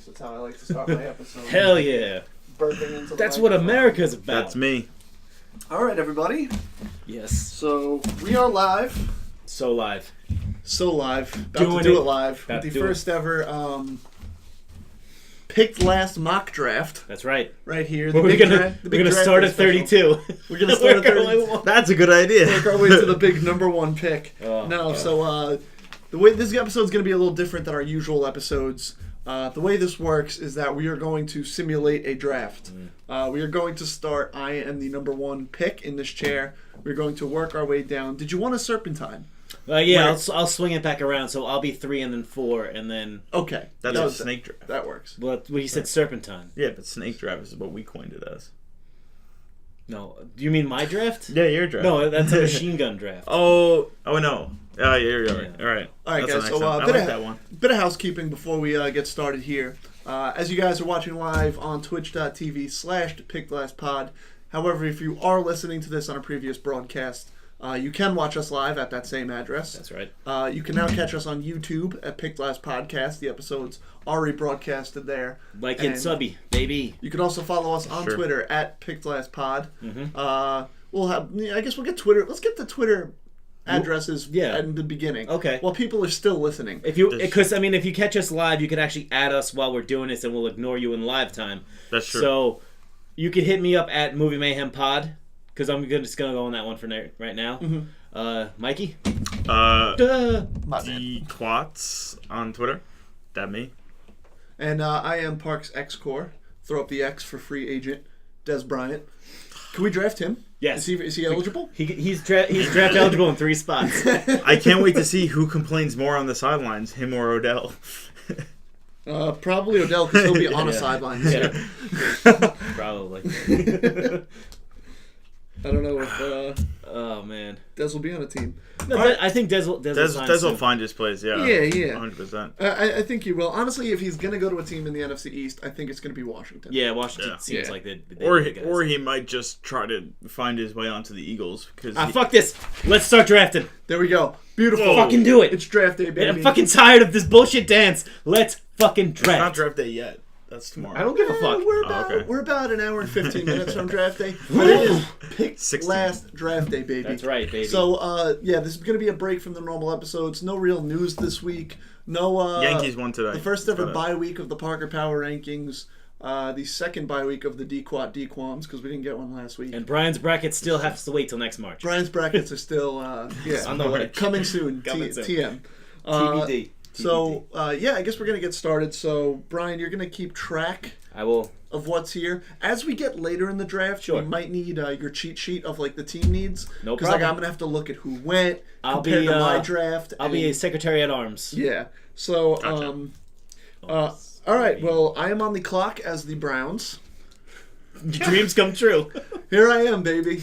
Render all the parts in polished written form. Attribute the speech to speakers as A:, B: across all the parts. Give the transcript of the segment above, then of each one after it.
A: nice. That's how I like to start my episode.
B: Hell yeah.
A: Burping into the
B: That's what
A: microphone.
B: America's about.
C: That's me.
A: All right, everybody.
B: Yes.
A: So we are live.
B: So live.
A: So live. About
B: Doing
A: to do
B: it.
A: it live.
B: About
A: The
B: to do it.
A: first ever picked last mock draft
B: That's right.
A: right here. The
B: We're
A: big
B: gonna
A: draft. The big
B: we're gonna
A: draft
B: start
A: is
B: at
A: special.
B: 32.
A: We're gonna start at 32.
B: We're going
C: That's a good idea.
A: Work our way to the big number one pick.
B: Oh,
A: no,
B: God.
A: so the way this episode is going to be a little different than our usual episodes. The way this works is that we are going to simulate a draft. We are going to start. I am the number one pick in this chair. We're going to work our way down. Did you want a serpentine?
B: Yeah,
A: Where-
B: I'll swing it back around. So I'll be 3 and then 4, and then
A: Okay,
C: That's
A: that
C: a
A: was-
C: snake draft.
A: That works.
B: well, he said serpentine.
C: Yeah, but snake draft is what we coined it as.
B: No, do you mean my draft?
C: Yeah, your draft.
B: No, that's a machine gun draft.
C: Oh no. Yeah, you're right.
B: Yeah.
C: All right.
A: All right,
C: That's
A: guys.
C: a
A: So
C: nice one. I
A: bit
C: like
A: of
C: that one.
A: bit of housekeeping before we get started here. As you guys are watching live on twitch.tv/PickGlassPod. However, if you are listening to this on a previous broadcast, you can watch us live at that same address.
B: That's right.
A: You can now catch us on YouTube at Pick Glass Podcast. The episodes are rebroadcasted there.
B: Like
A: And
B: it, subby, baby.
A: You can also follow us on
C: Sure.
A: Twitter at Pick Glass Pod.
B: Mm-hmm.
A: We'll have. I guess we'll get Twitter. Let's get the Twitter addresses
B: Yeah.
A: in the beginning.
B: Okay.
A: While people are still listening.
B: If you,
C: This-
B: because I mean, if you catch us live, you can actually add us while we're doing this, and we'll ignore you in live time.
C: That's true.
B: So you can hit me up at Movie Mayhem Pod, because just gonna go on that one for right now. Mikey. Duh.
A: My man.
C: D Quats on Twitter. That me.
A: And I am Parks X Core. Throw up the X for free agent Des Bryant. Can we draft him?
B: Yes.
A: Is he eligible?
B: He's draft eligible in 3 spots.
C: I can't wait to see who complains more on the sidelines, him or Odell.
A: Probably Odell, because he'll be on a
B: Yeah.
A: sideline this year.
B: Probably.
A: I don't know if
B: Oh man.
A: Des will be on a team.
B: No,
A: All right.
B: I think Des will sign
C: Des will
B: soon.
C: find his place, yeah.
A: Yeah, yeah.
C: 100%.
A: I think he will. Honestly, if he's going to go to a team in the NFC East, I think it's going to be Washington.
B: Yeah, Washington
C: Yeah.
B: seems
A: Yeah.
B: like they
C: Or he might just try to find his way onto the Eagles. Because
B: fuck this. Let's start drafting.
A: There we go. Beautiful.
C: Whoa.
B: Fucking do it.
A: It's draft day, baby.
B: And I'm fucking tired of this bullshit dance. Let's fucking
C: it's not
B: draft.
C: draft day yet. That's tomorrow.
B: I don't give a fuck.
A: We're about an hour and 15 minutes from draft day. But it is pick
C: 16.
A: last draft day, baby.
B: That's right, baby.
A: So, this is going to be a break from the normal episodes. No real news this week. No,
C: Yankees won today.
A: the first ever
C: But,
A: bye week of the Parker Power Rankings. The second bye week of the DQuat DQuams, because we didn't get one last week.
B: And Brian's bracket still has to wait till next March.
A: Brian's brackets are still,
B: On the way.
A: coming soon.
B: Coming soon.
A: TM.
B: TBD.
A: So, I guess we're going to get started. So, Brian, you're going to keep track
B: I will.
A: of what's here. As we get later in the draft,
B: Sure.
A: you might need your cheat sheet of like the team needs.
B: No
A: Because
B: problem.
A: I'm gonna have to look at who went
B: I'll
A: compared
B: be,
A: to my draft.
B: I'll be a
A: and-
B: secretary at arms.
A: yeah. So
C: Gotcha.
A: all right. Well, I am on the clock as the Browns.
B: Your dreams come true.
A: Here I am, baby.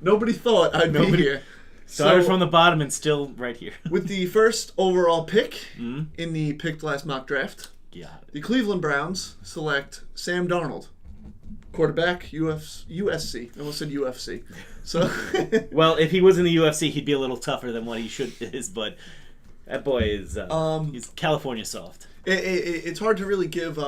A: Nobody thought I'd be here.
B: Started
A: So,
B: from the bottom and still right here.
A: with the first overall pick
B: Mhm.
A: in the picked last mock draft,
B: Yeah.
A: the Cleveland Browns select Sam Darnold, quarterback, USC. I almost said UFC. So.
B: Well, if he was in the UFC, he'd be a little tougher than what he is, but that boy is he's California soft.
A: It's hard to really give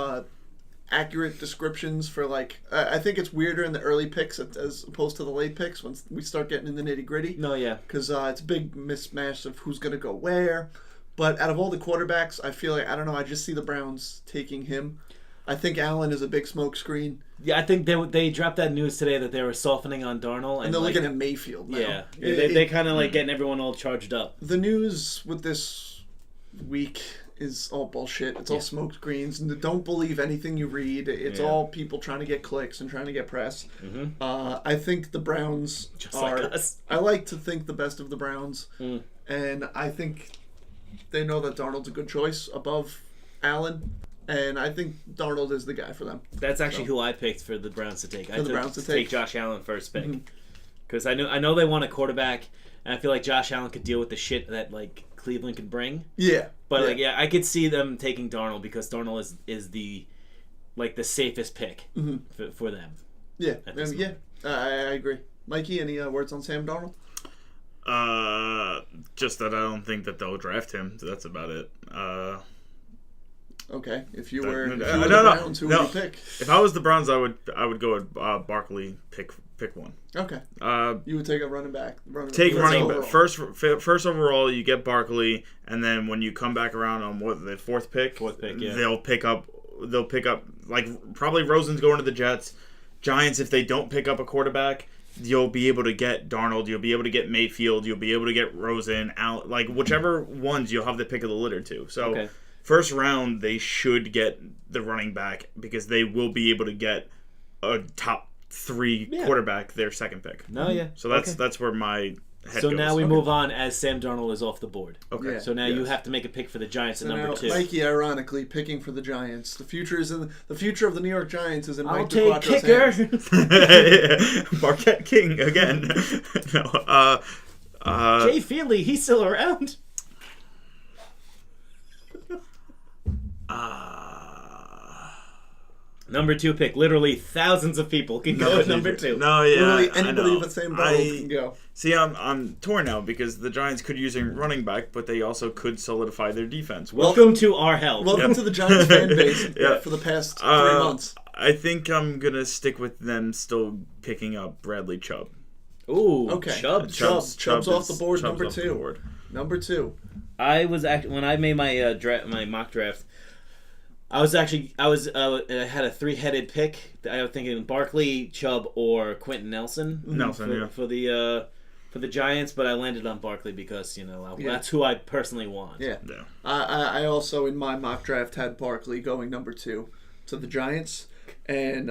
A: accurate descriptions for like. I think it's weirder in the early picks as opposed to the late picks once we start getting in the nitty gritty.
B: No, yeah.
A: Because it's a big mismatch of who's going to go where. But out of all the quarterbacks, I feel like, I don't know, I just see the Browns taking him. I think Allen is a big smokescreen.
B: Yeah, I think they dropped that news today that they were softening on Darnold.
A: And they're
B: like,
A: looking at Mayfield now.
B: Yeah. They kind of like getting everyone all charged up.
A: The news with this week is all bullshit. It's all
B: Yeah.
A: smoke screens. And don't believe anything you read. It's
B: Yeah.
A: all people trying to get clicks and trying to get press.
B: Mhm.
A: I think the Browns
B: Just
A: are...
B: like us.
A: I like to think the best of the Browns.
B: Mm.
A: And I think they know that Darnold's a good choice above Allen. And I think Darnold is the guy for them.
B: That's actually who I picked for the Browns to take. I
A: the
B: took
A: Browns to take.
B: Josh Allen first pick.
A: Mhm.
B: Because I know they want a quarterback, and I feel like Josh Allen could deal with the shit that like Cleveland could bring.
A: Yeah.
B: But I could see them taking Darnold because Darnold is the like the safest pick
A: Mhm.
B: for them.
A: Yeah.
B: At this
A: I agree. Mikey, any words on Sam Darnold?
C: Just that I don't think that they'll draft him. That's about it.
A: Okay, if you were the
C: No.
A: Browns, who would you pick?
C: If I was the Browns, I would go with Barkley. Pick one.
A: Okay. You would take a running back.
C: Take running back first overall. You get Barkley, and then when you come back around on the fourth pick,
B: yeah.
C: they'll pick up like probably Rosen's going to the Jets. Giants, if they don't pick up a quarterback, you'll be able to get Darnold. You'll be able to get Mayfield. You'll be able to get Rosen out. Like whichever ones you'll have the pick of the litter to. So.
B: Okay.
C: First round, they should get the running back because they will be able to get a top 3 quarterback their second pick.
B: No, yeah.
C: So that's where my head
B: So
C: goes.
B: now we move on as Sam Darnold is off the board.
C: Okay.
A: Yeah.
B: So now you have to make a pick for the Giants at number 2.
A: Mikey, ironically, picking for the Giants. The future of the New York Giants is in
B: I'll
A: Mike
B: take
A: DeQuatro's
B: kicker.
A: hands.
C: Marquette King again. No.
B: Jay Feely, he's still around. Number 2 pick. Literally thousands of people can go at number 2.
C: No, yeah.
A: Literally anybody but Sam Darnold can go.
C: See, I'm torn now because the Giants could use a running back, but they also could solidify their defense.
B: Welcome to our hell.
A: Welcome to the Giants fan base for the past 3 months.
C: I think I'm going to stick with them still picking up Bradley Chubb.
B: Ooh,
A: Okay.
B: Chubb's
A: Chubb's off the board,
C: Chubb's
A: number
C: off
A: 2.
C: the board.
A: Number 2.
B: I was when I made my my mock draft. I had a 3-headed pick. I was thinking Barkley, Chubb, or Quentin Nelson. For the Giants, but I landed on Barkley because that's who I personally want.
A: Yeah. I also in my mock draft had Barkley going number 2 to the Giants, and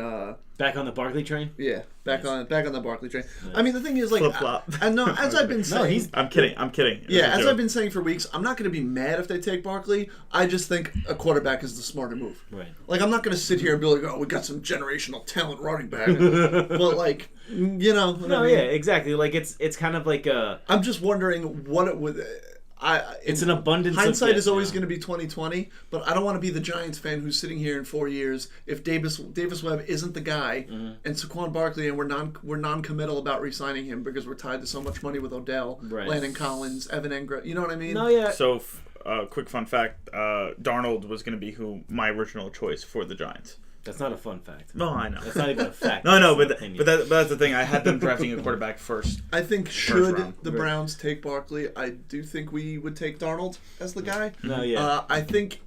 B: back on the Barkley train.
A: Yeah, back on the Barkley train.
B: Nice.
A: I mean, the thing is, like,
C: Flip-flop.
A: as I've been saying,
C: I'm kidding.
A: Yeah, as I've been saying for weeks, I'm not going to be mad if they take Barkley. I just think a quarterback is the smarter move.
B: Right.
A: Like, I'm not going to sit here and be like, oh, we got some generational talent running back. But, like, No,
B: yeah, exactly. Like, it's kind of like a...
A: I'm just wondering what it would...
B: It's an abundance
A: hindsight
B: of
A: is always going to be 20/20, but I don't want to be the Giants fan who's sitting here in 4 years if Davis Webb isn't the guy, and Saquon Barkley, and we're non-committal about re-signing him because we're tied to so much money with Odell, Landon Collins, Evan Engram. You know what I mean?
B: No, yeah.
C: So, quick fun fact: Darnold was going to be my original choice for the Giants.
B: That's not a fun fact.
C: No, I know.
B: That's not even a fact.
C: No, but that's the thing. I had them drafting a quarterback first.
A: I think should the Browns take Barkley, I do think we would take Darnold as the guy.
B: No, yeah.
A: I think,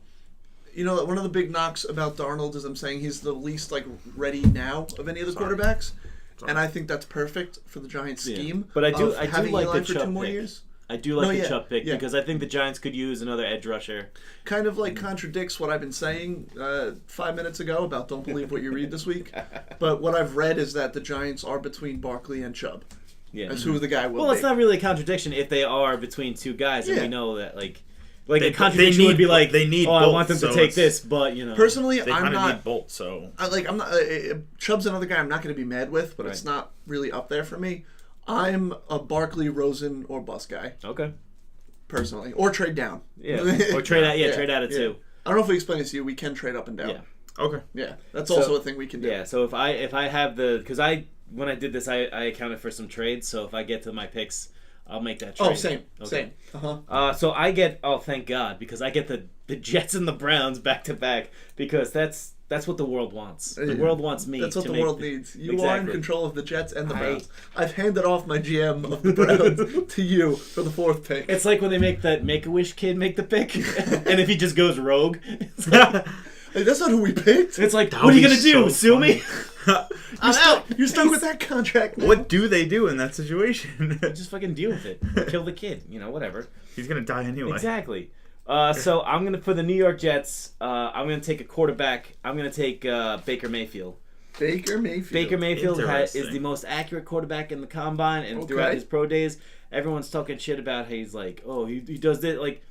A: one of the big knocks about Darnold is I'm saying he's the least ready now of any of the quarterbacks, and I think that's perfect for the Giants scheme.
B: But I do
A: like
B: the
A: for
B: Chubb
A: 2 more
B: pick.
A: years.
B: I do like the Chubb pick because I think the Giants could use another edge rusher.
A: Kind of contradicts what I've been saying 5 minutes ago about don't believe what you read this week. But what I've read is that the Giants are between Barkley and Chubb.
B: Yeah.
A: As who the guy will be.
B: Well, it's not really a contradiction if they are between 2 guys, and we know that a contradiction
C: they
B: would be like,
C: they need
B: I
C: both,
B: want them to take this, but
A: Personally,
C: they
A: I'm not.
C: Need both, so
A: I'm not. Chubb's another guy I'm not going to be mad with, but it's not really up there for me. I'm a Barkley, Rosen, or bust guy.
B: Okay.
A: Personally, or trade down.
B: Yeah, or trade out. Yeah, trade out of 2.
A: I don't know if we explained this to you. We can trade up and down.
B: Yeah.
C: Okay.
A: Yeah, that's also a thing we can do.
B: Yeah. So if I have because when I did this, I accounted for some trades. So if I get to my picks, I'll make that trade.
A: Oh, same.
B: So I get. Oh, thank God, because I get the Jets and the Browns back to back because that's what the world wants. The world wants me.
A: That's what the world needs. You are in control of the Jets and the Browns. I've handed off my GM of the Browns to you for the 4th pick.
B: It's like when they make that Make-A-Wish kid make the pick, and if he just goes rogue, it's like,
A: hey, that's not who we picked.
B: It's like, what are you gonna do? Sue me?
A: You're stuck with that contract now.
C: What do they do in that situation?
B: Just fucking deal with it. Or kill the kid. Whatever.
C: He's gonna die anyway.
B: Exactly. So I'm gonna for the New York Jets. I'm gonna take a quarterback. I'm gonna take Baker Mayfield.
A: Baker
B: Mayfield is the most accurate quarterback in the combine and throughout his pro days. Everyone's talking shit about how he's like, oh, he does this. Like,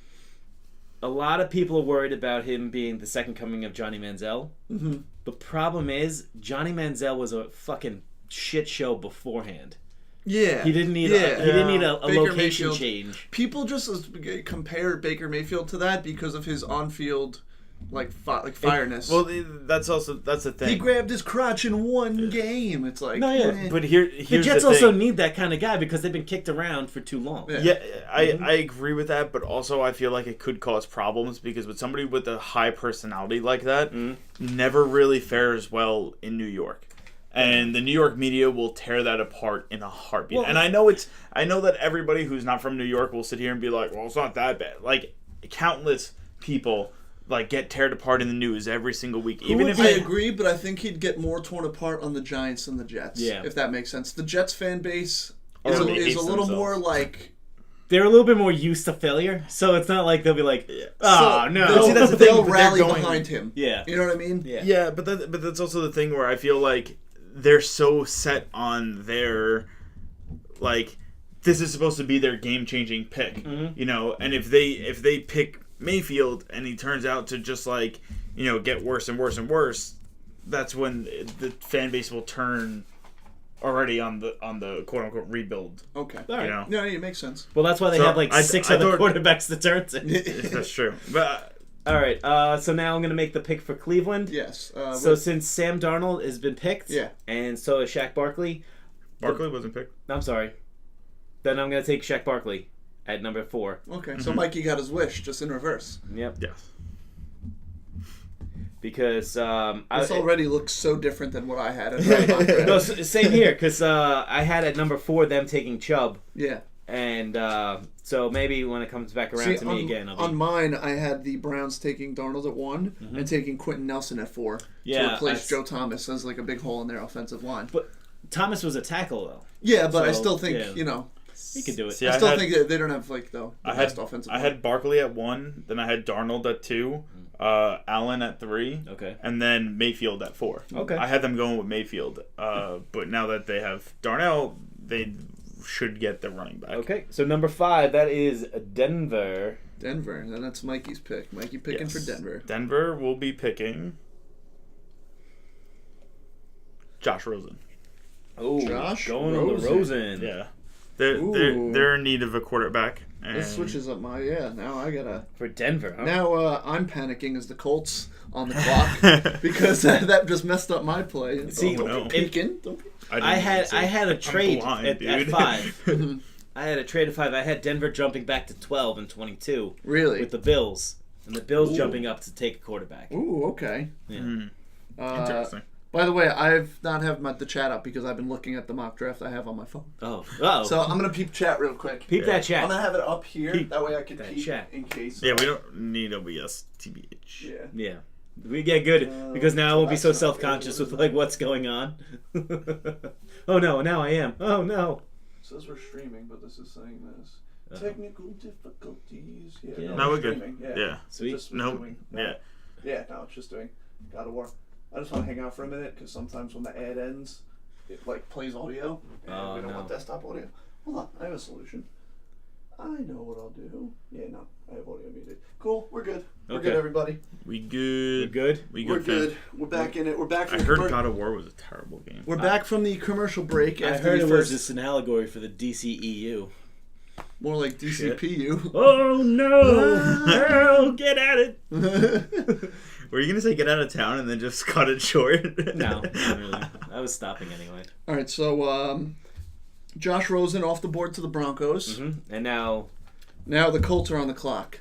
B: a lot of people are worried about him being the second coming of Johnny Manziel.
A: Mm-hmm.
B: The problem is Johnny Manziel was a fucking shit show beforehand.
A: Yeah,
B: he didn't need a location
A: Mayfield.
B: Change.
A: People just compare Baker Mayfield to that because of his on-field fireness.
C: Well, that's the thing.
A: He grabbed his crotch in one game. It's like
B: No, yeah.
C: But here's
B: the Jets
C: the
B: also
C: thing.
B: need that kind of guy because they've been kicked around for too long.
C: Yeah, I agree with that, but also I feel like it could cause problems because with somebody with a high personality like that, never really fares well in New York. And the New York media will tear that apart in a heartbeat.
A: Well,
C: and I know that everybody who's not from New York will sit here and be like, well, it's not that bad. Like, countless people get teared apart in the news every single week. Even if
A: I agree, but I think he'd get more torn apart on the Giants than the Jets.
B: Yeah.
A: If that makes sense. The Jets fan base is
C: Already
A: a
C: hates
A: little
C: themselves.
A: more like...
B: They're a little bit more used to failure, so it's not like they'll be like,
A: So,
B: no.
C: See, that's the thing,
A: they'll
C: but they're
A: rally
C: going-
A: behind him.
B: Yeah.
A: You know what I mean?
B: Yeah.
C: Yeah, but that's also the thing where I feel like they're so set on their, this is supposed to be their game-changing pick, and if they pick Mayfield and he turns out to just get worse and worse and worse, that's when the fan base will turn already on the quote-unquote rebuild.
A: Okay.
B: All right.
A: Yeah, it makes sense.
B: Well, that's why they
C: So,
B: have
C: I
B: six
C: thought-
B: other quarterbacks to turn to.
C: That's true. But
B: All right, so now I'm going to make the pick for Cleveland.
A: Yes.
B: So since Sam Darnold has been picked,
A: Yeah.
B: and so is Shaq Barkley,
C: Barkley wasn't picked.
B: I'm sorry, then I'm going to take Shaq Barkley at number 4.
A: Okay, so Mikey got his wish, just in reverse.
B: Yep.
C: Yes.
B: Because
A: This already looks so different than what I had. At
B: no, same here. Because I had at number 4 them taking Chubb,
A: Yeah.
B: and so maybe when it comes back around to me again, I'll be...
A: on mine, I had the Browns taking Darnold at 1 and taking Quentin Nelson at 4
B: Yeah,
A: to replace Joe Thomas as a big hole in their offensive line.
B: But Thomas was a tackle though.
A: Yeah, but I
B: So,
A: still think
B: yeah. He could do it.
C: See,
A: I still think that they don't have the best offensive
C: I
A: line.
C: had Barkley at 1, then I had Darnold at 2, Allen at 3,
B: Okay.
C: and then Mayfield at 4.
B: Okay.
C: I had them going with Mayfield, but now that they have Darnell, they should get the running back.
B: Okay, so number 5, that is Denver.
A: Denver, and that's Mikey's pick. Mikey picking for
C: Yes.
A: Denver.
C: Denver will be picking Josh Rosen.
B: Oh,
A: Josh
B: going on the
A: Rosen.
B: Rosen.
C: Yeah.
A: Ooh.
C: They're in need of a quarterback. And
A: This switches up my now I gotta
B: For Denver, huh?
A: now I'm panicking as the Colts on the clock because that just messed up my play.
B: See,
A: don't
C: no.
A: be peeking. Don't be...
B: I had a trade
C: blind,
B: at
C: dude.
B: 5. I had a trade at 5. I had Denver jumping back to 12 and 22
A: Really?
B: with the Bills, and the Bills
A: Ooh.
B: jumping up to take a quarterback.
A: Ooh, okay.
B: Yeah.
C: Interesting.
A: By the way, I've not have the chat up because I've been looking at the mock draft I have on my phone.
B: Oh,
A: So I'm gonna peep chat real quick.
B: peep that chat.
A: I'm gonna have it up here.
B: Peep
A: that way I can
B: that
A: peep
B: chat.
A: in case.
C: Yeah, we don't need OBS, TBH.
A: Yeah.
B: Yeah. We get good because now I won't be so
A: that's not
B: self-conscious
A: good.
B: with what's going on. Oh no, now I am. Oh no.
A: It says we're streaming, but this is saying this. Technical difficulties. Yeah.
B: Yeah.
C: No, we're good.
A: streaming.
C: Yeah.
B: Sweet.
A: Just was
C: No.
A: doing-
C: Yeah.
A: Yeah, no, it's just doing God of War. I just want to hang out for a minute because sometimes when the ad ends, it plays audio, and
B: Oh,
A: we don't
B: no.
A: want desktop audio. Hold on, I have a solution. I know what I'll do. Yeah, no, I have audio muted. Cool, we're good. We're
B: Okay.
A: good, everybody.
C: We
B: You
C: good.
B: good?
C: We
A: We're
C: good.
A: good.
C: fam.
A: We're back in it. We're back
C: I
A: from
C: heard
A: the
C: God of War was a terrible game.
A: We're back from the commercial break.
B: I
A: After
B: heard
A: the
B: it was
A: first,
B: just an allegory for the DCEU.
A: more like DCPU.
B: Oh no! Girl, get at it!
C: Were you gonna say get out of town and then just cut it short?
B: No, not really. I was stopping anyway.
A: All right, so Josh Rosen off the board to the Broncos.
B: And now,
A: Now the Colts are on the clock.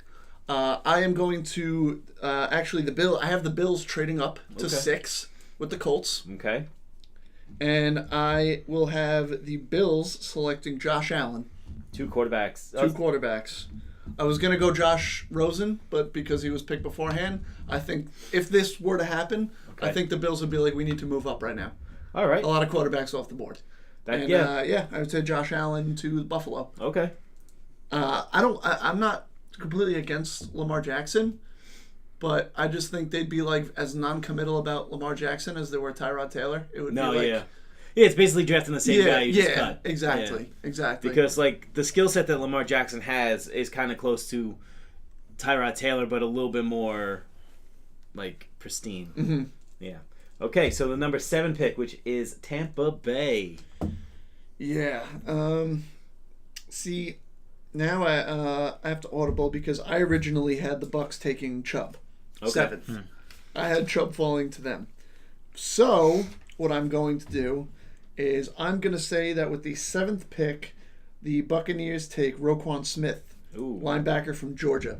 A: I am going to actually I have the Bills trading up to
B: Okay.
A: 6 with the Colts,
B: okay.
A: and I will have the Bills selecting Josh Allen,
B: 2 quarterbacks.
A: 2 quarterbacks. I was gonna go Josh Rosen, but because he was picked beforehand, I think if this were to happen, I think the Bills would be like, we need to move up right now.
B: All right.
A: A lot of quarterbacks off the board. And,
B: yeah.
A: I would say Josh Allen to Buffalo.
B: Okay.
A: I'm not completely against Lamar Jackson, but I just think they'd be as non-committal about Lamar Jackson as they were Tyrod Taylor. It would
B: No,
A: be
B: yeah. Yeah, it's basically drafting the same guy you just cut.
A: exactly,
B: Yeah.
A: exactly.
B: Because the skill set that Lamar Jackson has is kind of close to Tyrod Taylor, but a little bit more pristine.
A: Mm-hmm.
B: Yeah. Okay, so the number 7 pick, which is Tampa Bay.
A: Yeah. See, now I have to audible because I originally had the Bucks taking Chubb.
B: Okay.
A: 7th. I had Chubb falling to them. So, what I'm going to do is I'm going to say that with the 7th pick, the Buccaneers take Roquan Smith, linebacker from Georgia.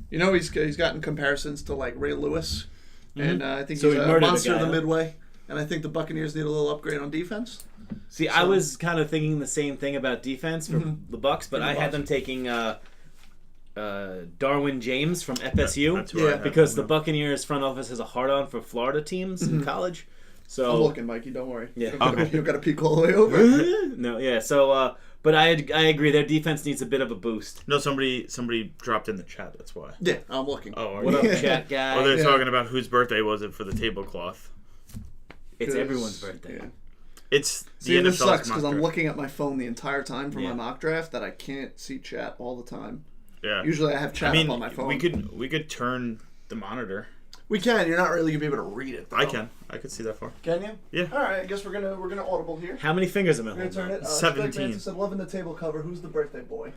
A: He's gotten comparisons to like Ray Lewis, and I think he's a monster of the Midway. And I think the Buccaneers need a little upgrade on defense.
B: See, I was kind of thinking the same thing about defense for the Bucs, but I had them taking Darwin James from FSU because the Buccaneers front office has a hard-on for Florida teams in college. So
A: I'm looking, Mikey. Don't worry.
B: Yeah,
A: you got to peek all the way over.
B: No, yeah. So, but I agree. Their defense needs a bit of a boost.
C: No, somebody dropped in the chat. That's why.
A: Yeah, I'm looking.
C: Oh,
B: what up, chat guy?
C: Oh, they're talking about whose birthday was it for the tablecloth.
B: It's everyone's birthday.
C: Yeah. It's
A: See, this sucks because I'm looking at my phone the entire time for my mock draft that I can't see chat all the time.
C: Yeah.
A: Usually I have chat up on my phone.
C: We could turn the monitor.
A: We can. You're not really gonna be able to read it, though.
C: I can. I could see that far.
A: Can you?
C: Yeah.
A: All right. I guess we're gonna audible here.
B: How many fingers am I
A: holding? Turn it.
C: 17.
A: Said, loving the table cover. Who's the birthday boy?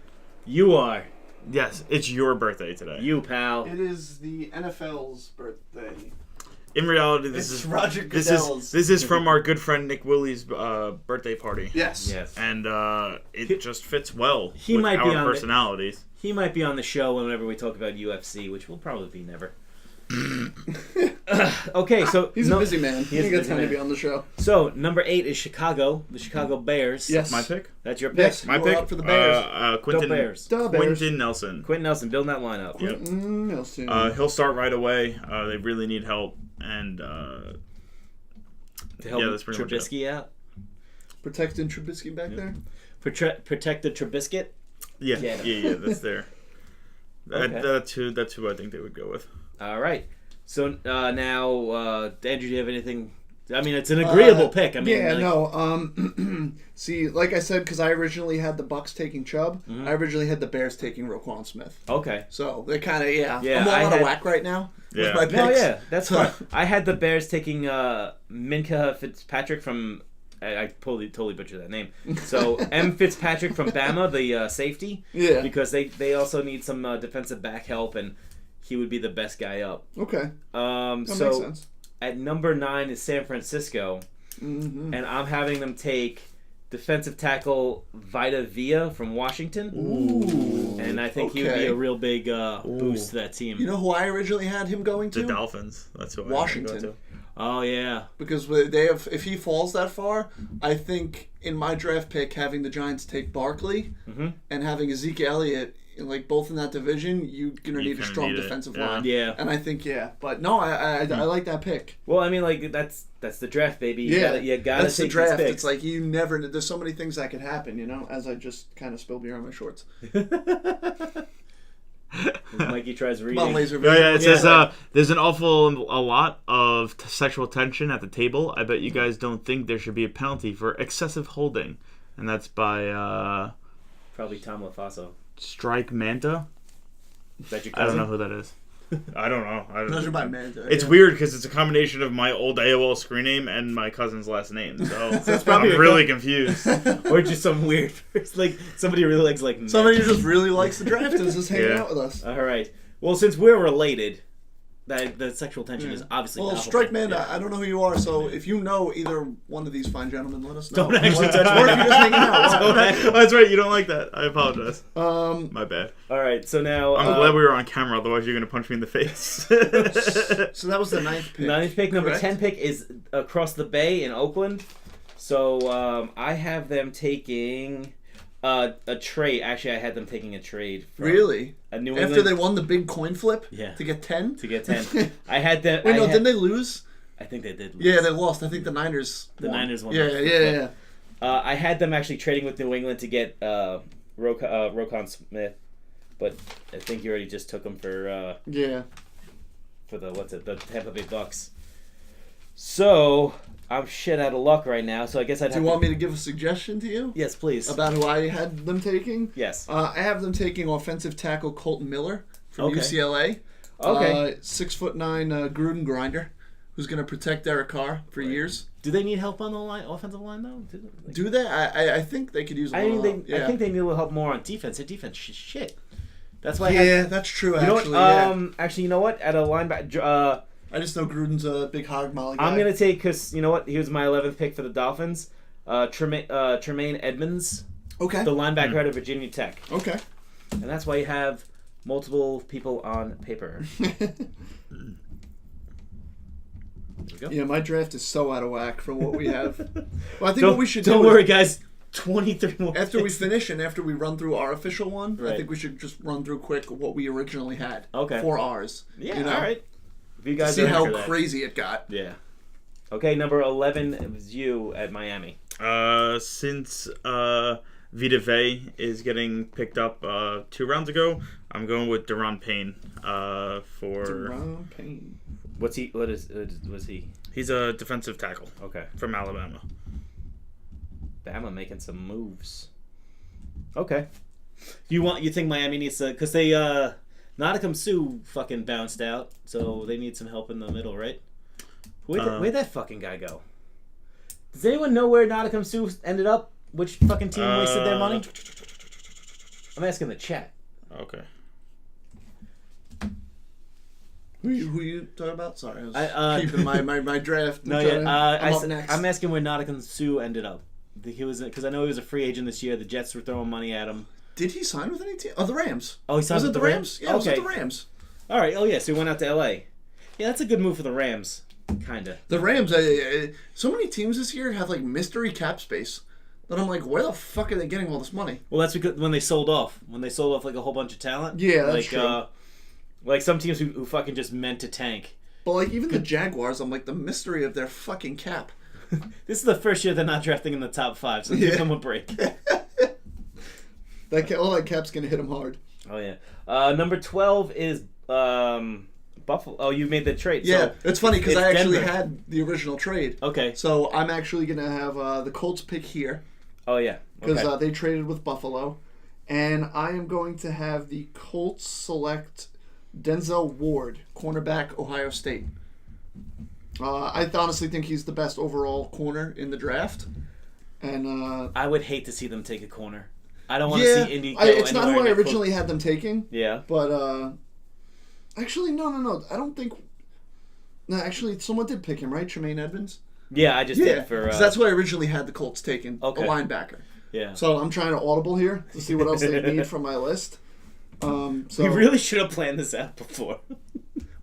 B: You are.
C: Yes, it's your birthday today.
B: You, pal.
A: It is the NFL's birthday.
C: In reality, this is
A: Roger Goodell's.
C: This is from our good friend Nick Willie's birthday party.
A: Yes.
C: And it just fits well
B: He
C: with
B: might
C: our
B: be on
C: personalities.
B: He might be on the show whenever we talk about UFC, which will probably be never. Okay, so
A: he's a busy man. He gets time to be on the show.
B: So number 8 is Chicago, the Chicago Bears.
A: Yes,
C: my pick.
B: That's your pick.
A: Yes,
C: my pick
A: up for the Bears.
C: Quentin Nelson.
B: Quentin Nelson, building that lineup.
C: Yep.
A: Nelson.
C: He'll start right away. They really need help, and
B: to help Trubisky out.
A: Protecting Trubisky back there.
B: Protect the Trubisky.
C: Yeah, that's there.
B: Okay.
C: That's who I think they would go with.
B: All right. So now, Andrew, do you have anything? I mean, it's an agreeable pick. I mean,
A: see, like I said, because I originally had the Bucs taking Chubb, I originally had the Bears taking Roquan Smith.
B: Okay.
A: So they kind of I'm all out of whack right now.
C: Yeah.
A: With my picks.
B: No, yeah, that's fine. I had the Bears taking Minka Fitzpatrick from. I totally butchered that name. So M. Fitzpatrick from Bama, the safety.
A: Yeah.
B: Because they also need some defensive back help, and he would be the best guy up.
A: Okay.
B: That
A: makes sense.
B: At number 9 is San Francisco, and I'm having them take defensive tackle Vita Vea from Washington.
A: Ooh.
B: And I think he would be a real big boost to that team.
A: You know who I originally had him going to?
C: The Dolphins. That's who
A: Washington.
C: I had him going to.
B: Oh yeah,
A: because they have. If he falls that far, I think in my draft pick having the Giants take Barkley and having Ezekiel Elliott, like both in that division, you're gonna need a strong defensive line.
B: Yeah,
A: and I think but no, I like that pick.
B: Well, I mean, like that's the draft, baby. You gotta
A: that's
B: take
A: the draft.
B: These picks.
A: It's like you never. There's so many things that could happen, as I just kind of spilled beer on my shorts.
B: Mikey tries reading.
A: Come on, laser.
C: It says there's a lot of sexual tension at the table. I bet you guys don't think there should be a penalty for excessive holding, and that's by
B: probably Tom LaFaso.
C: Strike Manta.
B: Is that your
C: cousin? I don't know who that is. I don't know.
A: Those are by Manta.
C: It's weird because it's a combination of my old AOL screen name and my cousin's last name. So
B: it's probably
C: I'm really confused.
B: Or just some weird, like somebody really likes
A: somebody who just really likes the draft and is just hanging out with us.
B: All right. Well, since we're related, the sexual tension is obviously.
A: Well, Strike Manta, I don't know who you are, so if you know either one of these fine gentlemen, let us know.
B: Don't actually touch me.
A: Or if you're just hanging out.
C: That's right. You don't like that. I apologize. My bad.
B: All right. So now
C: I'm glad we were on camera. Otherwise, you're gonna punch me in the face.
A: So that was the 9th pick.
B: 9th pick. Number 10 pick is across the bay in Oakland. So I have them taking a trade. Actually, I had them taking a trade.
A: Really?
B: A New England.
A: After they won the big coin flip?
B: Yeah.
A: To get 10?
B: To get 10. I had them.
A: Wait, didn't they lose?
B: I think they did lose.
A: Yeah, they lost. I think the Niners won.
B: Niners won.
A: Yeah.
B: I had them actually trading with New England to get Roquan Smith, but I think you already just took him for for the Tampa Bay Bucks. So I'm shit out of luck right now. So I guess I'd.
A: Do you want me to give a suggestion to you?
B: Yes, please.
A: About who I had them taking?
B: Yes.
A: I have them taking offensive tackle Colton Miller from UCLA.
B: Okay.
A: 6'9" Gruden grinder, who's going to protect Derek Carr for years.
B: Do they need help on the offensive line though?
A: Do they? I think they could use.
B: I think they need a little help more on defense. Their defense shit. That's why.
A: That's true.
B: You
A: Actually,
B: know what? Actually, you know what? At a linebacker,
A: I just know Gruden's a big hog molly guy.
B: I'm gonna take because you know what? He was my 11th pick for the Dolphins. Tremaine Edmonds,
A: Okay.
B: the linebacker out of Virginia Tech,
A: Okay.
B: and that's why you have multiple people on paper.
A: Yeah, my draft is so out of whack from what we have. Well, I think
B: Don't,
A: what we should
B: don't
A: do
B: worry,
A: is,
B: guys. 23 more.
A: after we
B: picks.
A: finish and after we run through our official one, I
B: Right.
A: think we should just run through quick what we originally had.
B: Okay.
A: For ours.
B: Yeah.
A: You know?
B: All right. If you
A: To
B: guys
A: see
B: are
A: how
B: into that.
A: crazy it got.
B: Yeah. Okay, number 11 was you at Miami.
C: Since Vita Vea is getting picked up 2 rounds ago, I'm going with Daron Payne. For
A: Daron Payne.
B: What's he? What is? Was he?
C: he's a defensive tackle
B: Okay.
C: from Alabama.
B: Bama making some moves. Okay. You think Miami needs to? Because they Nottingham Sue fucking bounced out, so they need some help in the middle, right? Where'd that fucking guy go? Does anyone know where Nottingham Sue ended up? Which fucking team wasted their money? I'm asking the chat.
C: Okay.
A: Who you talking about? Sorry, I was
B: I,
A: keeping my draft.
B: No,
A: I'm
B: yeah.
A: up next.
B: I'm asking where Nottingham Sue ended up. He was because I know he was a free agent this year. The Jets were throwing money at him.
A: Did he sign with any team? Oh, the Rams.
B: Oh, he signed
A: Was
B: with
A: it the
B: the
A: Rams? Yeah, it was
B: Okay.
A: with the Rams.
B: All right. Oh yeah. So he went out to L.A. Yeah, that's a good move for the Rams. Kinda.
A: The Rams. So many teams this year have like mystery cap space. That I'm like, where the fuck are they getting all this money?
B: Well, that's because when they sold off like a whole bunch of talent.
A: Yeah, that's
B: like,
A: true.
B: Like some teams who fucking just meant to tank.
A: But like even the Jaguars, I'm like the mystery of their fucking cap.
B: This is the first year they're not drafting in the top 5, so
A: Yeah.
B: give them a break.
A: All that cap's gonna hit them hard.
B: Oh yeah. Number 12 is Buffalo. Oh, you made the trade.
A: Yeah,
B: So
A: it's funny because
B: it's
A: I actually
B: Denver.
A: had the original trade.
B: Okay.
A: So I'm actually gonna have the Colts pick here
B: Oh yeah.
A: because
B: Okay.
A: they traded with Buffalo, and I am going to have the Colts select Denzel Ward, cornerback, Ohio State. I honestly think he's the best overall corner in the draft, and
B: I would hate to see them take a corner. I don't want to
A: yeah,
B: see Indy.
A: it's not who I originally had them taking.
B: Yeah.
A: But actually, no. I don't think. No, actually, someone did pick him, right? Tremaine Edmonds.
B: Yeah, I just
A: Yeah,
B: did for.
A: 'cause that's what I originally had the Colts taking.
B: Okay.
A: A linebacker.
B: Yeah.
A: So I'm trying to audible here to see what else they need from my list. So
B: We really should have planned this out before.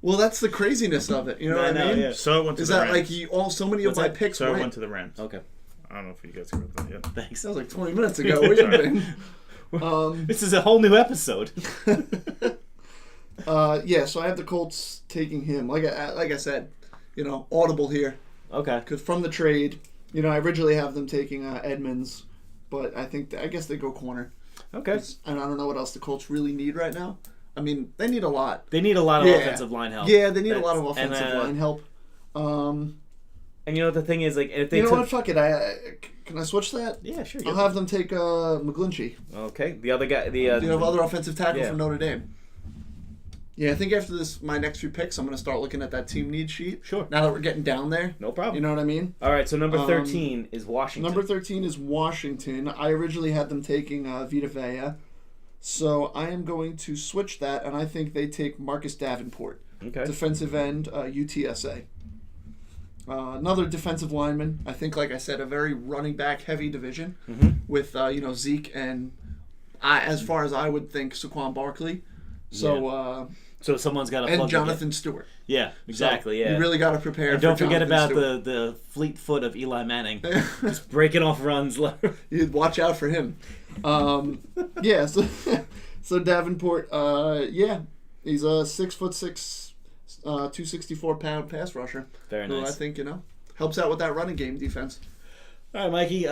A: well, that's the craziness of it. You know what I mean?
B: Yeah.
C: So I went to
A: Is
C: the
A: that
C: Rams.
A: like so many
B: What's
A: of my
B: that?
A: picks
C: So I
A: went?
C: went to the Rams.
B: Okay.
C: I don't know if you guys heard that yet.
B: Thanks.
A: That was like 20 minutes ago. Where you been?
B: This is a whole new episode.
A: Yeah. So I have the Colts taking him. Like I said, audible here.
B: Okay.
A: Because from the trade, I originally have them taking Edmonds, but I guess they go corner.
B: Okay.
A: And I don't know what else the Colts really need right now. I mean, they need a lot.
B: They need a lot of
A: Yeah.
B: offensive line help.
A: Yeah, they need a
B: That's-
A: lot of offensive
B: and,
A: line help.
B: And you know what the thing is, like, if they
A: You know
B: took,
A: what? Fuck it. Can I switch that?
B: yeah, sure.
A: I'll have them take McGlinchey.
B: Okay. The other guy,
A: Do you have other offensive tackle
B: yeah.
A: from Notre Dame? Yeah, I think after my next few picks, I'm going to start looking at that team need sheet.
B: Sure.
A: Now that we're getting down there.
B: No problem.
A: You know what I mean?
B: All right. So number 13 is Washington.
A: Number 13 is Washington. I originally had them taking Vita Vea. So I am going to switch that, and I think they take Marcus Davenport.
B: Okay.
A: Defensive end, UTSA. Another defensive lineman. I think, like I said, a very running back heavy division with Zeke and as far as I would think, Saquon Barkley. So
B: So someone's got to
A: and Jonathan Stewart.
B: Yeah, exactly.
A: So
B: yeah.
A: You really got to prepare.
B: And don't
A: for
B: forget
A: Jonathan
B: about
A: Stewart.
B: the fleet foot of Eli Manning, just breaking off runs.
A: You'd watch out for him. Yeah. So Davenport. Yeah, he's a 6'6", 264-pound pass rusher.
B: Very
A: Who
B: nice.
A: I think helps out with that running game defense.
B: All right, Mikey.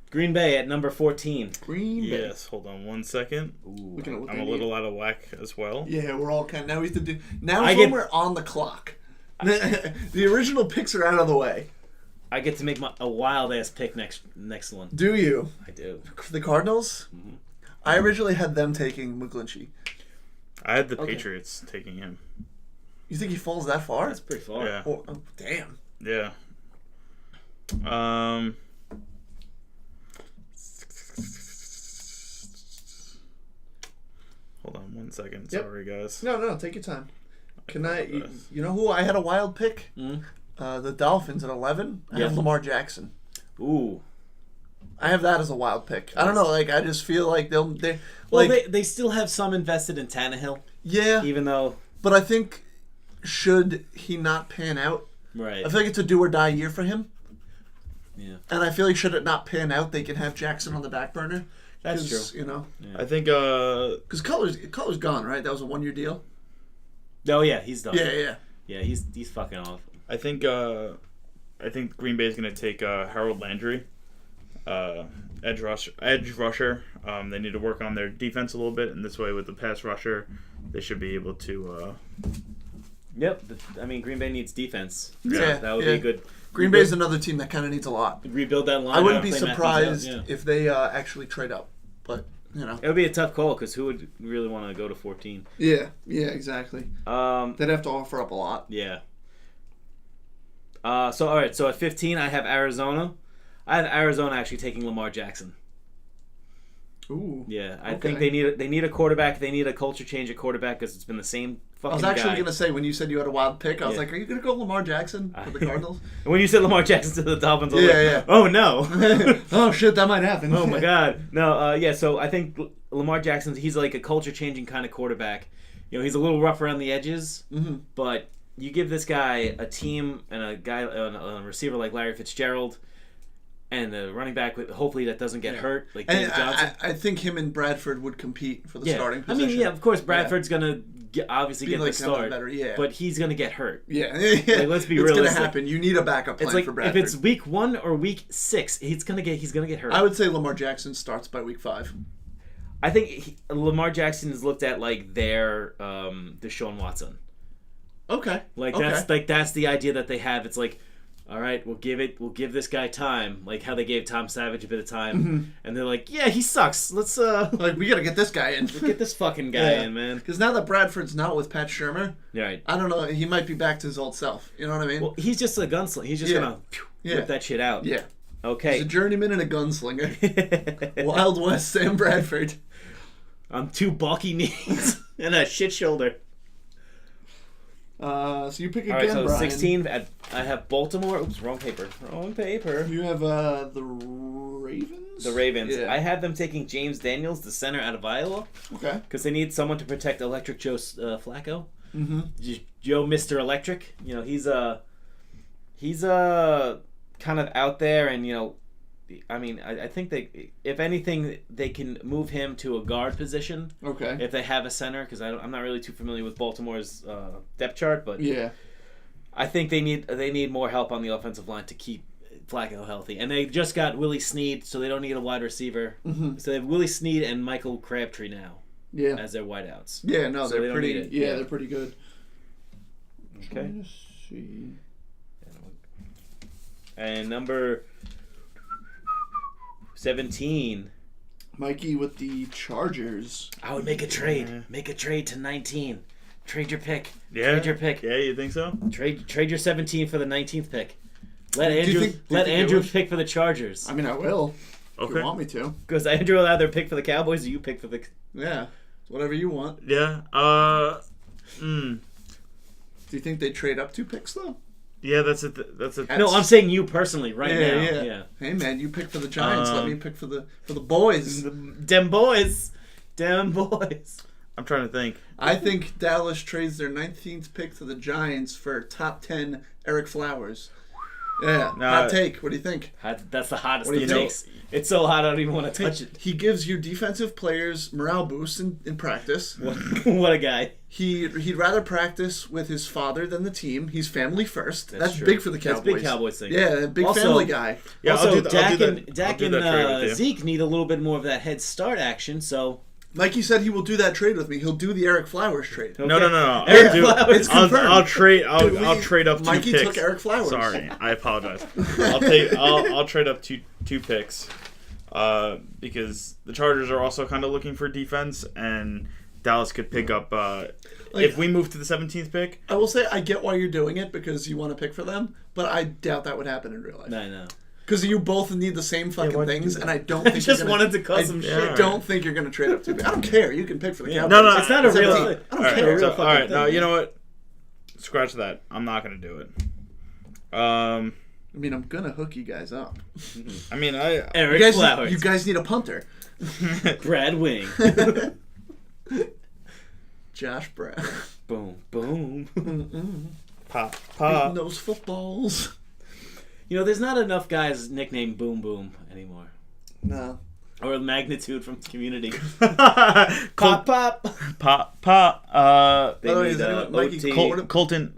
B: Green Bay at number 14.
A: Green Bay.
C: Yes, hold on 1 second.
A: Looking at what
C: I'm
A: they
C: a
A: need.
C: little out of whack as well.
A: Yeah, we're all kind of now we have to do. Now
B: I
A: is
B: get-
A: when we're on the clock. The original picks are out of the way.
B: I get to make a wild ass pick next one.
A: Do you?
B: I do.
A: The Cardinals? I originally had them taking McGlinchey.
C: I had the
B: Okay.
C: Patriots taking him.
A: You think he falls that far?
B: That's pretty far.
C: Yeah.
A: Oh, damn.
C: Yeah. Hold on 1 second.
A: Yep.
C: Sorry, guys.
A: No, take your time. Can I? You know who I had a wild pick? The Dolphins at 11. I have Lamar Jackson.
B: Ooh.
A: I have that as a wild pick. I don't know. Like I just feel like
B: they still have some invested in Tannehill.
A: Yeah.
B: Even though.
A: But I think should he not pan out,
B: right?
A: I feel like it's a do or die year for him.
B: Yeah.
A: And I feel like should it not pan out, they can have Jackson on the back burner.
B: That's true.
A: You know.
C: Yeah. I think
A: because Cutler's gone, right? That was a 1-year deal.
B: Oh yeah, he's done.
A: Yeah.
B: Yeah, he's fucking off.
C: I think Green Bay is going to take Harold Landry, edge rusher. They need to work on their defense a little bit, and this way with the pass rusher, they should be able to.
B: Yep, I mean Green Bay needs defense.
A: Yeah,
B: that would be good.
A: Green Bay's another team that kind of needs a lot.
B: Rebuild that line.
A: I wouldn't be surprised if they actually trade up, but. You know.
B: It would be a tough call because who would really want to go to 14?
A: Yeah, exactly. They'd have to offer up a lot.
B: Yeah. So all right, so at 15 I have Arizona. I have Arizona actually taking Lamar Jackson.
A: Ooh.
B: Yeah, I think they need a quarterback. They need a culture change at quarterback because it's been the same fucking
A: I was actually
B: going
A: to say, when you said you had a wild pick, I was like, are you going to go Lamar Jackson for the Cardinals?
B: And when you said Lamar Jackson to the Dolphins, I was like, oh no.
A: Oh shit, that might happen.
B: Oh my god. No, so I think Lamar Jackson, he's like a culture changing kind of quarterback. You know, he's a little rough around the edges, but you give this guy a team and a receiver like Larry Fitzgerald, and the running back, hopefully that doesn't get hurt, like James Johnson.
A: I think him and Bradford would compete for the starting position.
B: I mean, of course, Bradford's going to obviously get the start, but he's going to get hurt.
A: Yeah.
B: Like, let's be realistic.
A: It's going to happen. You need a backup plan for Bradford.
B: If it's week 1 or week 6, he's going to get hurt.
A: I would say Lamar Jackson starts by week 5.
B: I think Lamar Jackson is looked at like their Deshaun Watson.
A: Okay.
B: That's the idea that they have. It's like, all right, we'll give this guy time, like how they gave Tom Savage a bit of time, and they're like, yeah, he sucks. Let's
A: we gotta get this guy in.
B: Get this fucking guy in, man.
A: Because now that Bradford's not with Pat Shurmur,
B: right?
A: I don't know. He might be back to his old self. You know what I mean?
B: Well, he's just a gunslinger. He's just gonna whip that shit out.
A: Yeah.
B: Okay.
A: He's a journeyman and a gunslinger. Wild West Sam Bradford.
B: On 2 bulky knees and a shit shoulder.
A: So you pick again,
B: all right, so
A: Brian.
B: 16, I have Baltimore. Oops, wrong paper.
A: You have the Ravens?
B: The Ravens.
A: Yeah.
B: I have them taking James Daniels, the center out of Iowa.
A: Okay.
B: Because they need someone to protect Electric Joe Flacco.
A: Mm-hmm.
B: Joe Mr. Electric. You know, he's kind of out there, and, you know, I mean, I think if anything, they can move him to a guard position.
A: Okay.
B: If they have a center, because I'm not really too familiar with Baltimore's depth chart, but
A: yeah,
B: I think they need more help on the offensive line to keep Flacco healthy. And they just got Willie Snead, so they don't need a wide receiver. Mm-hmm. So they have Willie Snead and Michael Crabtree now. Yeah. As their wideouts.
A: Yeah, no, so they're pretty. Yeah, they're pretty good.
B: Okay.
A: Let's see.
B: And number 17.
A: Mikey with the Chargers.
B: I would make a trade. Yeah. Make a trade to 19. Trade your pick.
C: Yeah.
B: Trade your pick.
C: Yeah, you think so?
B: Trade your 17 for the 19th pick. Let Andrew pick for the Chargers.
A: I mean, I will.
C: Okay.
A: If you want me to.
B: Because Andrew will either pick for the Cowboys or you pick for the...
A: Yeah. Whatever you want.
C: Yeah.
A: Do you think they trade up 2 picks, though?
C: Yeah, that's
B: No, I'm saying you personally now. Yeah.
A: Hey man, you pick for the Giants. Let me pick for the boys.
B: Dem boys. I'm
C: trying to think.
A: I think Dallas trades their 19th pick to the Giants for top 10 Eric Flowers. Yeah, hot take. What do you think?
B: That's the hottest of takes. It's so hot I don't even want to touch it.
A: He gives you defensive players morale boosts in practice.
B: What a guy.
A: He'd rather practice with his father than the team. He's family first. That's
B: true.
A: Big for the Cowboys.
B: That's big Cowboys thing.
A: Yeah, big family guy.
B: Yeah, also, Dak and Zeke need a little bit more of that head start action, so...
A: Mikey said he will do that trade with me. He'll do the Eric Flowers trade.
C: Okay. No.
A: Eric Flowers. It's confirmed.
C: I'll trade up 2
A: Mikey
C: picks.
A: took Eric Flowers.
C: Sorry, I apologize. I'll trade up two picks, because the Chargers are also kind of looking for defense, and Dallas could pick up. If we move to the 17th pick,
A: I will say I get why you're doing it because you want to pick for them, but I doubt that would happen in real life.
B: No.
A: Because you both need the same fucking things, and I don't think
B: just wanted to cause some shit.
A: I don't think you're gonna trade up too big. I don't care. You can pick for the Cowboys.
C: No,
B: it's not a real.
A: I don't care.
C: All right, no, you know what? Scratch that. I'm not gonna do it.
A: I mean, I'm gonna hook you guys up.
C: I mean,
B: Eric Flowers.
A: You guys need a punter.
B: Brad Wing.
A: Josh Brown.
B: Boom, boom.
C: Pop.
A: Beating those footballs.
B: You know, there's not enough guys nicknamed Boom Boom anymore.
A: No.
B: Or Magnitude from Community.
C: Pop.
B: They need
A: Mikey
B: OT.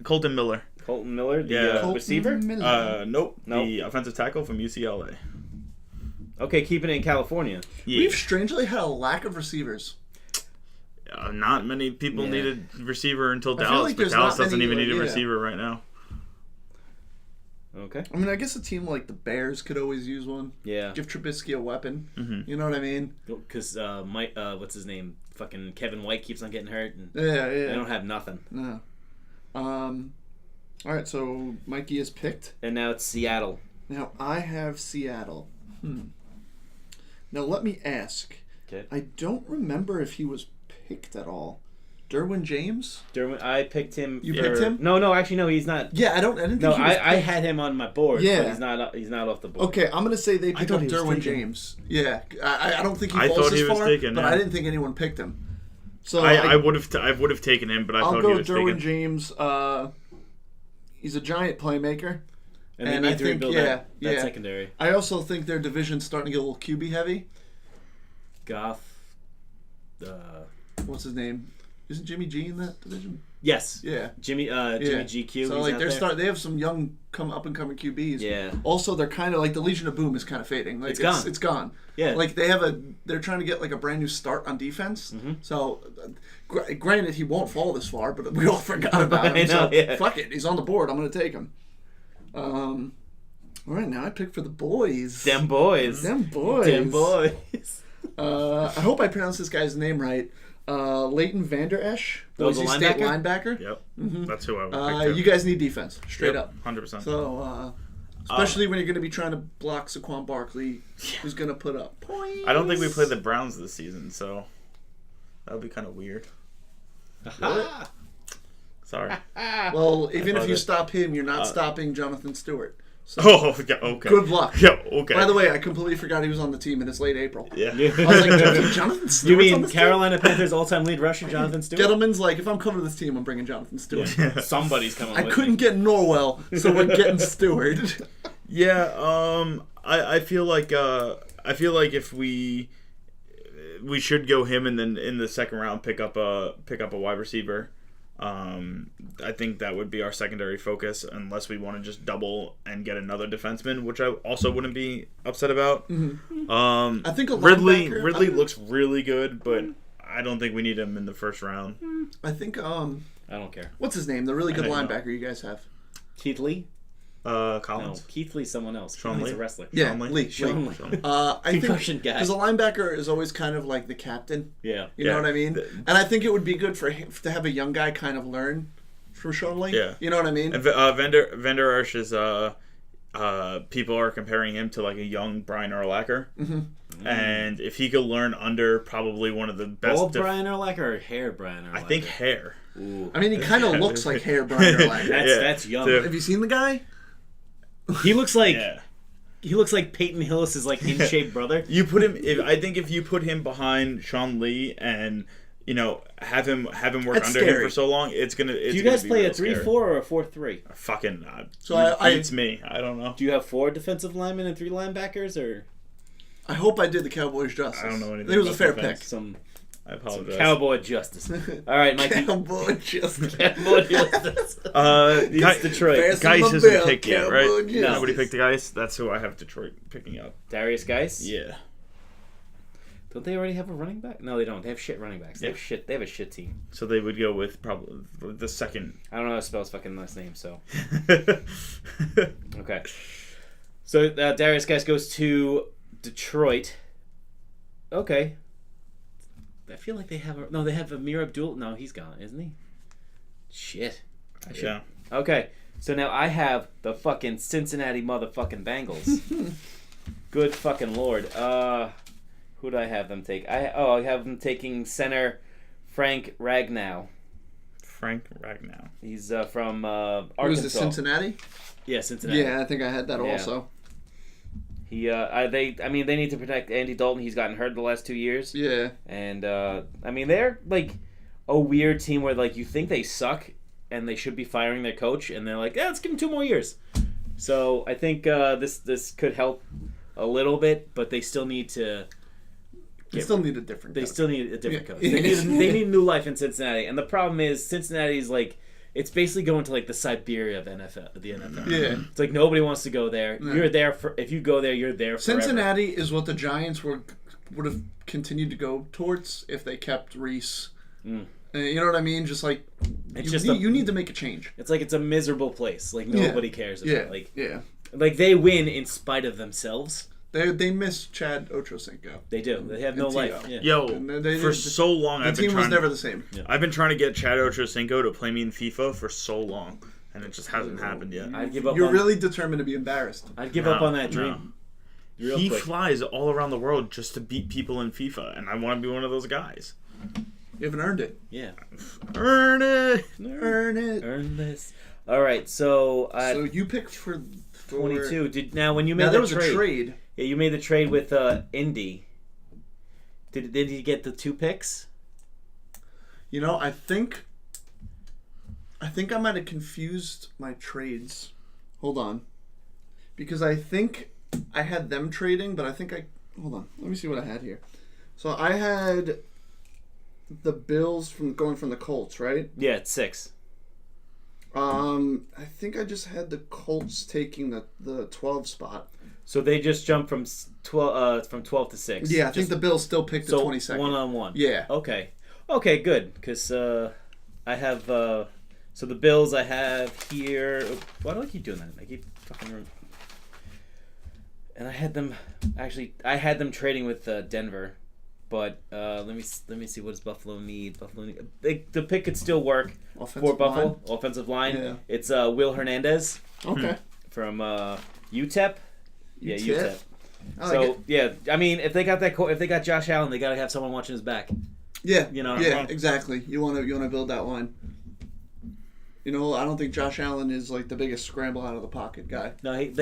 C: Colton Miller.
B: Colton Miller, the
C: Yeah.
B: receiver?
C: Nope. The offensive tackle from UCLA.
B: Okay, keeping it in California.
C: Yeah.
A: We've strangely had a lack of receivers.
C: Not many people needed receiver until
A: I feel
C: Dallas,
A: like
C: but
A: there's
C: Dallas
A: not
C: doesn't
A: many,
C: even need a
A: yeah.
C: receiver right now.
B: Okay.
A: I mean, I guess a team like the Bears could always use one.
B: Yeah.
A: Give Trubisky a weapon.
C: Mm-hmm.
A: You know what I mean?
B: Because Mike, what's his name? Fucking Kevin White keeps on getting hurt, and
A: Yeah.
B: they don't have nothing.
A: No. All right, so Mikey is picked.
B: And now it's Seattle.
A: Now I have Seattle. Now let me ask.
B: Okay.
A: I don't remember if he was picked at all. Derwin James?
B: I picked him.
A: You picked him?
B: No, actually, no, he's not.
A: Yeah, I didn't think
B: No,
A: he was
B: I
A: picked.
B: had him on my board.
A: Yeah.
B: But he's not off the board.
A: Okay, I'm gonna say they picked
C: thought
A: up
C: he was
A: Derwin
C: taken.
A: James. Yeah, I don't think he
C: I
A: falls
C: thought
A: this
C: he was
A: far,
C: taken,
A: but
C: yeah.
A: I didn't think anyone picked him. So
C: I would have taken him, but I
A: I'll
C: thought
A: go
C: he was
A: Derwin
C: taken.
A: James. He's a giant playmaker.
B: And they
A: And
B: need
A: I
B: to
A: think,
B: rebuild
A: yeah,
B: that secondary.
A: I also think their division's starting to get a little QB heavy.
B: Goff.
A: What's his name? Isn't Jimmy G in that division?
B: Yes.
A: Yeah.
B: Jimmy GQ.
A: So
B: he's
A: like
B: out there.
A: they have some young up and coming QBs.
B: Yeah.
A: Also, they're kind of like the Legion of Boom is kind of fading. Like
B: It's gone.
A: It's gone.
B: Yeah.
A: Like they're trying to get like a brand new start on defense.
B: Mm-hmm.
A: So, granted, he won't fall this far, but we all forgot about him.
B: I know,
A: So
B: yeah.
A: fuck it, he's on the board. I'm gonna take him. All right, now I pick for the boys.
B: Them boys.
A: Them boys.
B: Them boys.
A: I hope I pronounced this guy's name right. Leighton Vander Esch,
B: the
A: Boise State
B: linebacker?
A: linebacker.
C: Yep, that's who I would pick.
A: You guys need defense, straight up.
C: 100%.
A: So, especially when you're going to be trying to block Saquon Barkley, who's going to put up points.
C: I don't think we play the Browns this season, so that would be kind of weird. Sorry.
A: Well, even if you
C: it.
A: stop him, you're not stopping Jonathan Stewart. So,
C: Oh, yeah, okay.
A: good luck.
C: Yeah, okay.
A: By the way, I completely forgot he was on the team, and it's late April.
C: Yeah.
A: I was like, Jonathan Stewart's
B: You
A: on
B: mean
A: this
B: Carolina Panthers all-time lead rusher Jonathan Stewart?
A: Gettleman's like, if I'm coming to this team, I'm bringing Jonathan Stewart.
B: Somebody's coming.
A: I
B: with
A: couldn't
B: me.
A: get Norwell, so we're getting Stewart.
C: Yeah, I feel like if we should go him and then in the second round pick up a wide receiver. I think that would be our secondary focus unless we want to just double and get another defenseman, which I also wouldn't be upset about.
A: I think a
C: Ridley
A: linebacker-
C: looks really good, but I don't think we need him in the first round.
A: I think,
B: I don't care.
A: what's his name? The really good
C: I don't know.
A: linebacker you guys have.
B: Keith Lee?
C: Collins.
B: No, Keith Lee's someone else.
C: Sean
B: He's
C: Lee?
B: a wrestler.
A: Yeah,
C: Sean Lee?
A: Lee.
B: Sean Lee.
A: I think
B: Concussion guy.
A: because a linebacker is always kind of like the captain.
B: Yeah.
A: You know
C: Yeah.
A: what I mean? And I think it would be good for him to have a young guy kind of learn from Sean Lee.
C: Yeah.
A: You know what I mean?
C: And Vander Esch is people are comparing him to like a young Brian Urlacher. And if he could learn under probably one of the best
B: Bald Brian Urlacher or hair Brian Urlacher?
C: I think hair.
B: Ooh.
A: I mean, he kind of looks like hair Brian Urlacher.
B: That's young.
C: Dude.
A: Have you seen the guy?
B: He looks like
C: Yeah.
B: he looks like Peyton Hillis' like in shape brother.
C: You put him I think if you put him behind Sean Lee and have him work
A: That's
C: under
A: scary.
C: him for so long, it's gonna
B: Do you guys play a 3-4 or a 4-3?
C: Fucking
A: So I-
C: beats me. I don't know.
B: Do you have 4 defensive linemen and 3 linebackers, or
A: I hope I did the Cowboys justice.
C: I don't know anything
A: It was a
C: about
A: fair
C: defense.
A: pick.
B: some
C: I apologize.
B: cowboy justice? All right, Mikey.
A: Cowboy justice.
B: Cowboy justice.
C: It's
B: Detroit.
A: Bears
C: Geis
A: in the
C: hasn't
A: Bill,
C: picked yet,
A: Cowboy
C: right?
A: justice.
C: Nobody picked the Geis. That's who I have Detroit picking up.
B: Darius Geis.
C: Yeah.
B: Don't they already have a running back? No, they don't. They have shit running backs. They have shit. They have a shit team.
C: So they would go with probably the second.
B: I don't know how to spell his fucking last name. So okay. So Darius Geis goes to Detroit. Okay. I feel like they have Amir Abdul. No, he's gone, isn't he? Shit.
C: Yeah.
B: Okay, so now I have the fucking Cincinnati motherfucking Bengals. Good fucking lord. Who do I have them take? I have them taking center Frank Ragnow.
C: Frank Ragnow.
B: He's from Arkansas.
A: Was it Cincinnati?
B: Yeah, Cincinnati.
A: Yeah, I think I had that also.
B: They need to protect Andy Dalton. He's gotten hurt the last 2 years.
A: Yeah.
B: And they're like a weird team where like you think they suck and they should be firing their coach, and they're like, let's give him 2 more years. So I think this could help a little bit, but they still need to.
A: They still need a different coach.
B: They need new life in Cincinnati, and the problem is Cincinnati's like. It's basically going to like the Siberia of the NFL.
A: Yeah.
B: It's like nobody wants to go there.
A: Yeah.
B: You're there if you go there, you're there forever.
A: Cincinnati is what the Giants would have continued to go towards if they kept Reese. You know what I mean? Just like you need to make a change.
B: It's like it's a miserable place. Like nobody cares about. Like they win in spite of themselves.
A: They miss Chad Ochocinco.
B: They do. They have no life. Yeah.
C: Yo, for so long,
A: the team was never the same.
C: Yeah. I've been trying to get Chad Ochocinco to play me in FIFA for so long, and it just hasn't happened yet.
B: I'd give up.
A: You're really determined to be embarrassed.
B: I'd give up on that dream.
C: No. He flies all around the world just to beat people in FIFA, and I want to be one of those guys.
A: You haven't earned it.
B: Yeah.
A: Earn it.
B: Earn this. All right, so
A: you picked for
B: 22. When you made
A: there was a trade.
B: Yeah, you made the trade with Indy. Did he get the 2 picks?
A: You know, I think I might have confused my trades. Hold on. Because I think I had them trading, but hold on. Let me see what I had here. So I had the Bills going from the Colts, right?
B: Yeah, it's 6.
A: I think I just had the Colts taking the 12 spot.
B: So they just jumped from 12 to 6.
A: Yeah, I think the Bills still picked the 22nd.
B: 1-on-1.
A: Yeah.
B: Okay, good. Because I have so the Bills I have here. Why do I keep doing that? I keep fucking. And I had them trading with Denver, but let me see, what does Buffalo need? The pick could still work for Buffalo. Offensive line. Yeah. It's Will Hernandez.
A: Okay.
B: From UTEP. Yeah, UTEP. I mean, if they got Josh Allen, they got to have someone watching his back.
A: Yeah. Exactly. You want to build that line. You know, I don't think Josh Allen is like the biggest scramble out of the pocket guy.
B: No, he's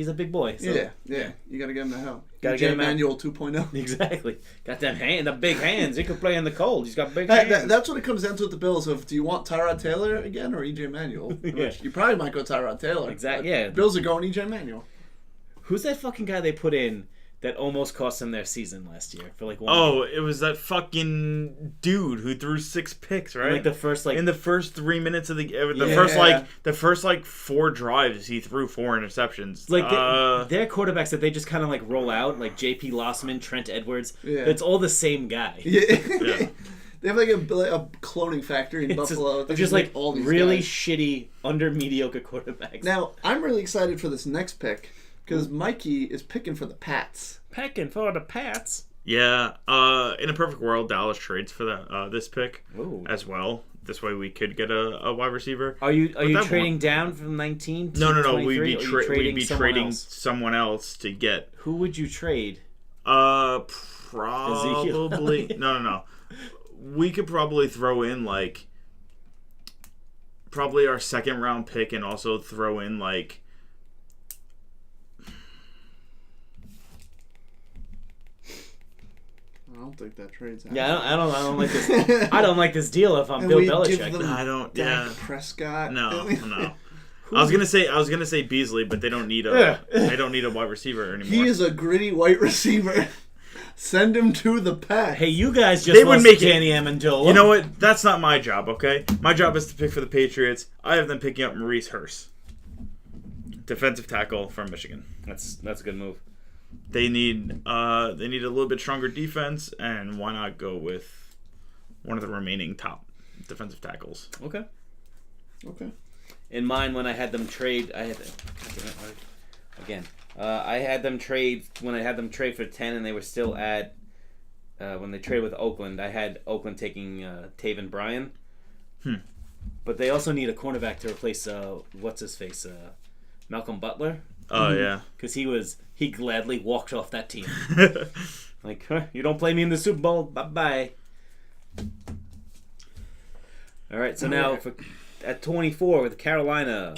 B: a big boy. So.
A: Yeah. You got to get him the help.
B: Got to get him
A: Emmanuel 2.0.
B: Exactly. Got the big hands. He could play in the cold. He's got big hands.
A: That's what it comes down to with the Bills. Of do you want Tyrod Taylor again or EJ Manuel?
B: Yeah.
A: You probably might go Tyrod Taylor.
B: Exactly. Yeah.
A: Bills are going EJ Manuel.
B: Who's that fucking guy they put in that almost cost them their season last year for like 1
C: year? It was that fucking dude who threw 6 picks, right?
B: In the first 3 minutes of
C: the first 4 drives he threw 4 interceptions.
B: Like they're quarterbacks that they just kind of like roll out, like J.P. Lossman, Trent Edwards. Yeah. It's all the same guy.
A: Yeah. They have like a cloning factory in Buffalo.
B: They're just like all these really guys. Shitty, under mediocre quarterbacks.
A: Now I'm really excited for this next pick. Because Mikey is picking for the Pats.
B: Picking for the Pats?
C: Yeah. In a perfect world, Dallas trades for this pick as well. This way we could get a wide receiver.
B: Are you trading down from 19 to 23?
C: No. We'd be trading someone else to get...
B: Who would you trade?
C: Probably... No. We could probably throw in, probably our 2nd round pick and also throw in,
A: I don't think that trade's happening.
B: Yeah, I don't like this. I don't like this deal if I'm Bill Belichick.
C: I don't. Yeah.
A: Prescott.
C: No. I was gonna say Beasley, but they don't need a wide receiver anymore.
A: He is a gritty white receiver. Send him to the Pats.
B: Hey, you guys just lost Danny Amendola.
C: You know what? That's not my job. Okay, my job is to pick for the Patriots. I have them picking up Maurice Hurst, defensive tackle from Michigan.
B: That's a good move.
C: They need a little bit stronger defense, and why not go with one of the remaining top defensive tackles?
B: Okay. In mine, when I had them trade, I had them trade when I had them trade for 10, and they were still at when they traded with Oakland. I had Oakland taking Taven Bryan. But they also need a cornerback to replace what's his face, Malcolm Butler.
C: Oh yeah,
B: because he gladly walked off that team. Like, you don't play me in the Super Bowl, bye bye. All right, so now at 24 with Carolina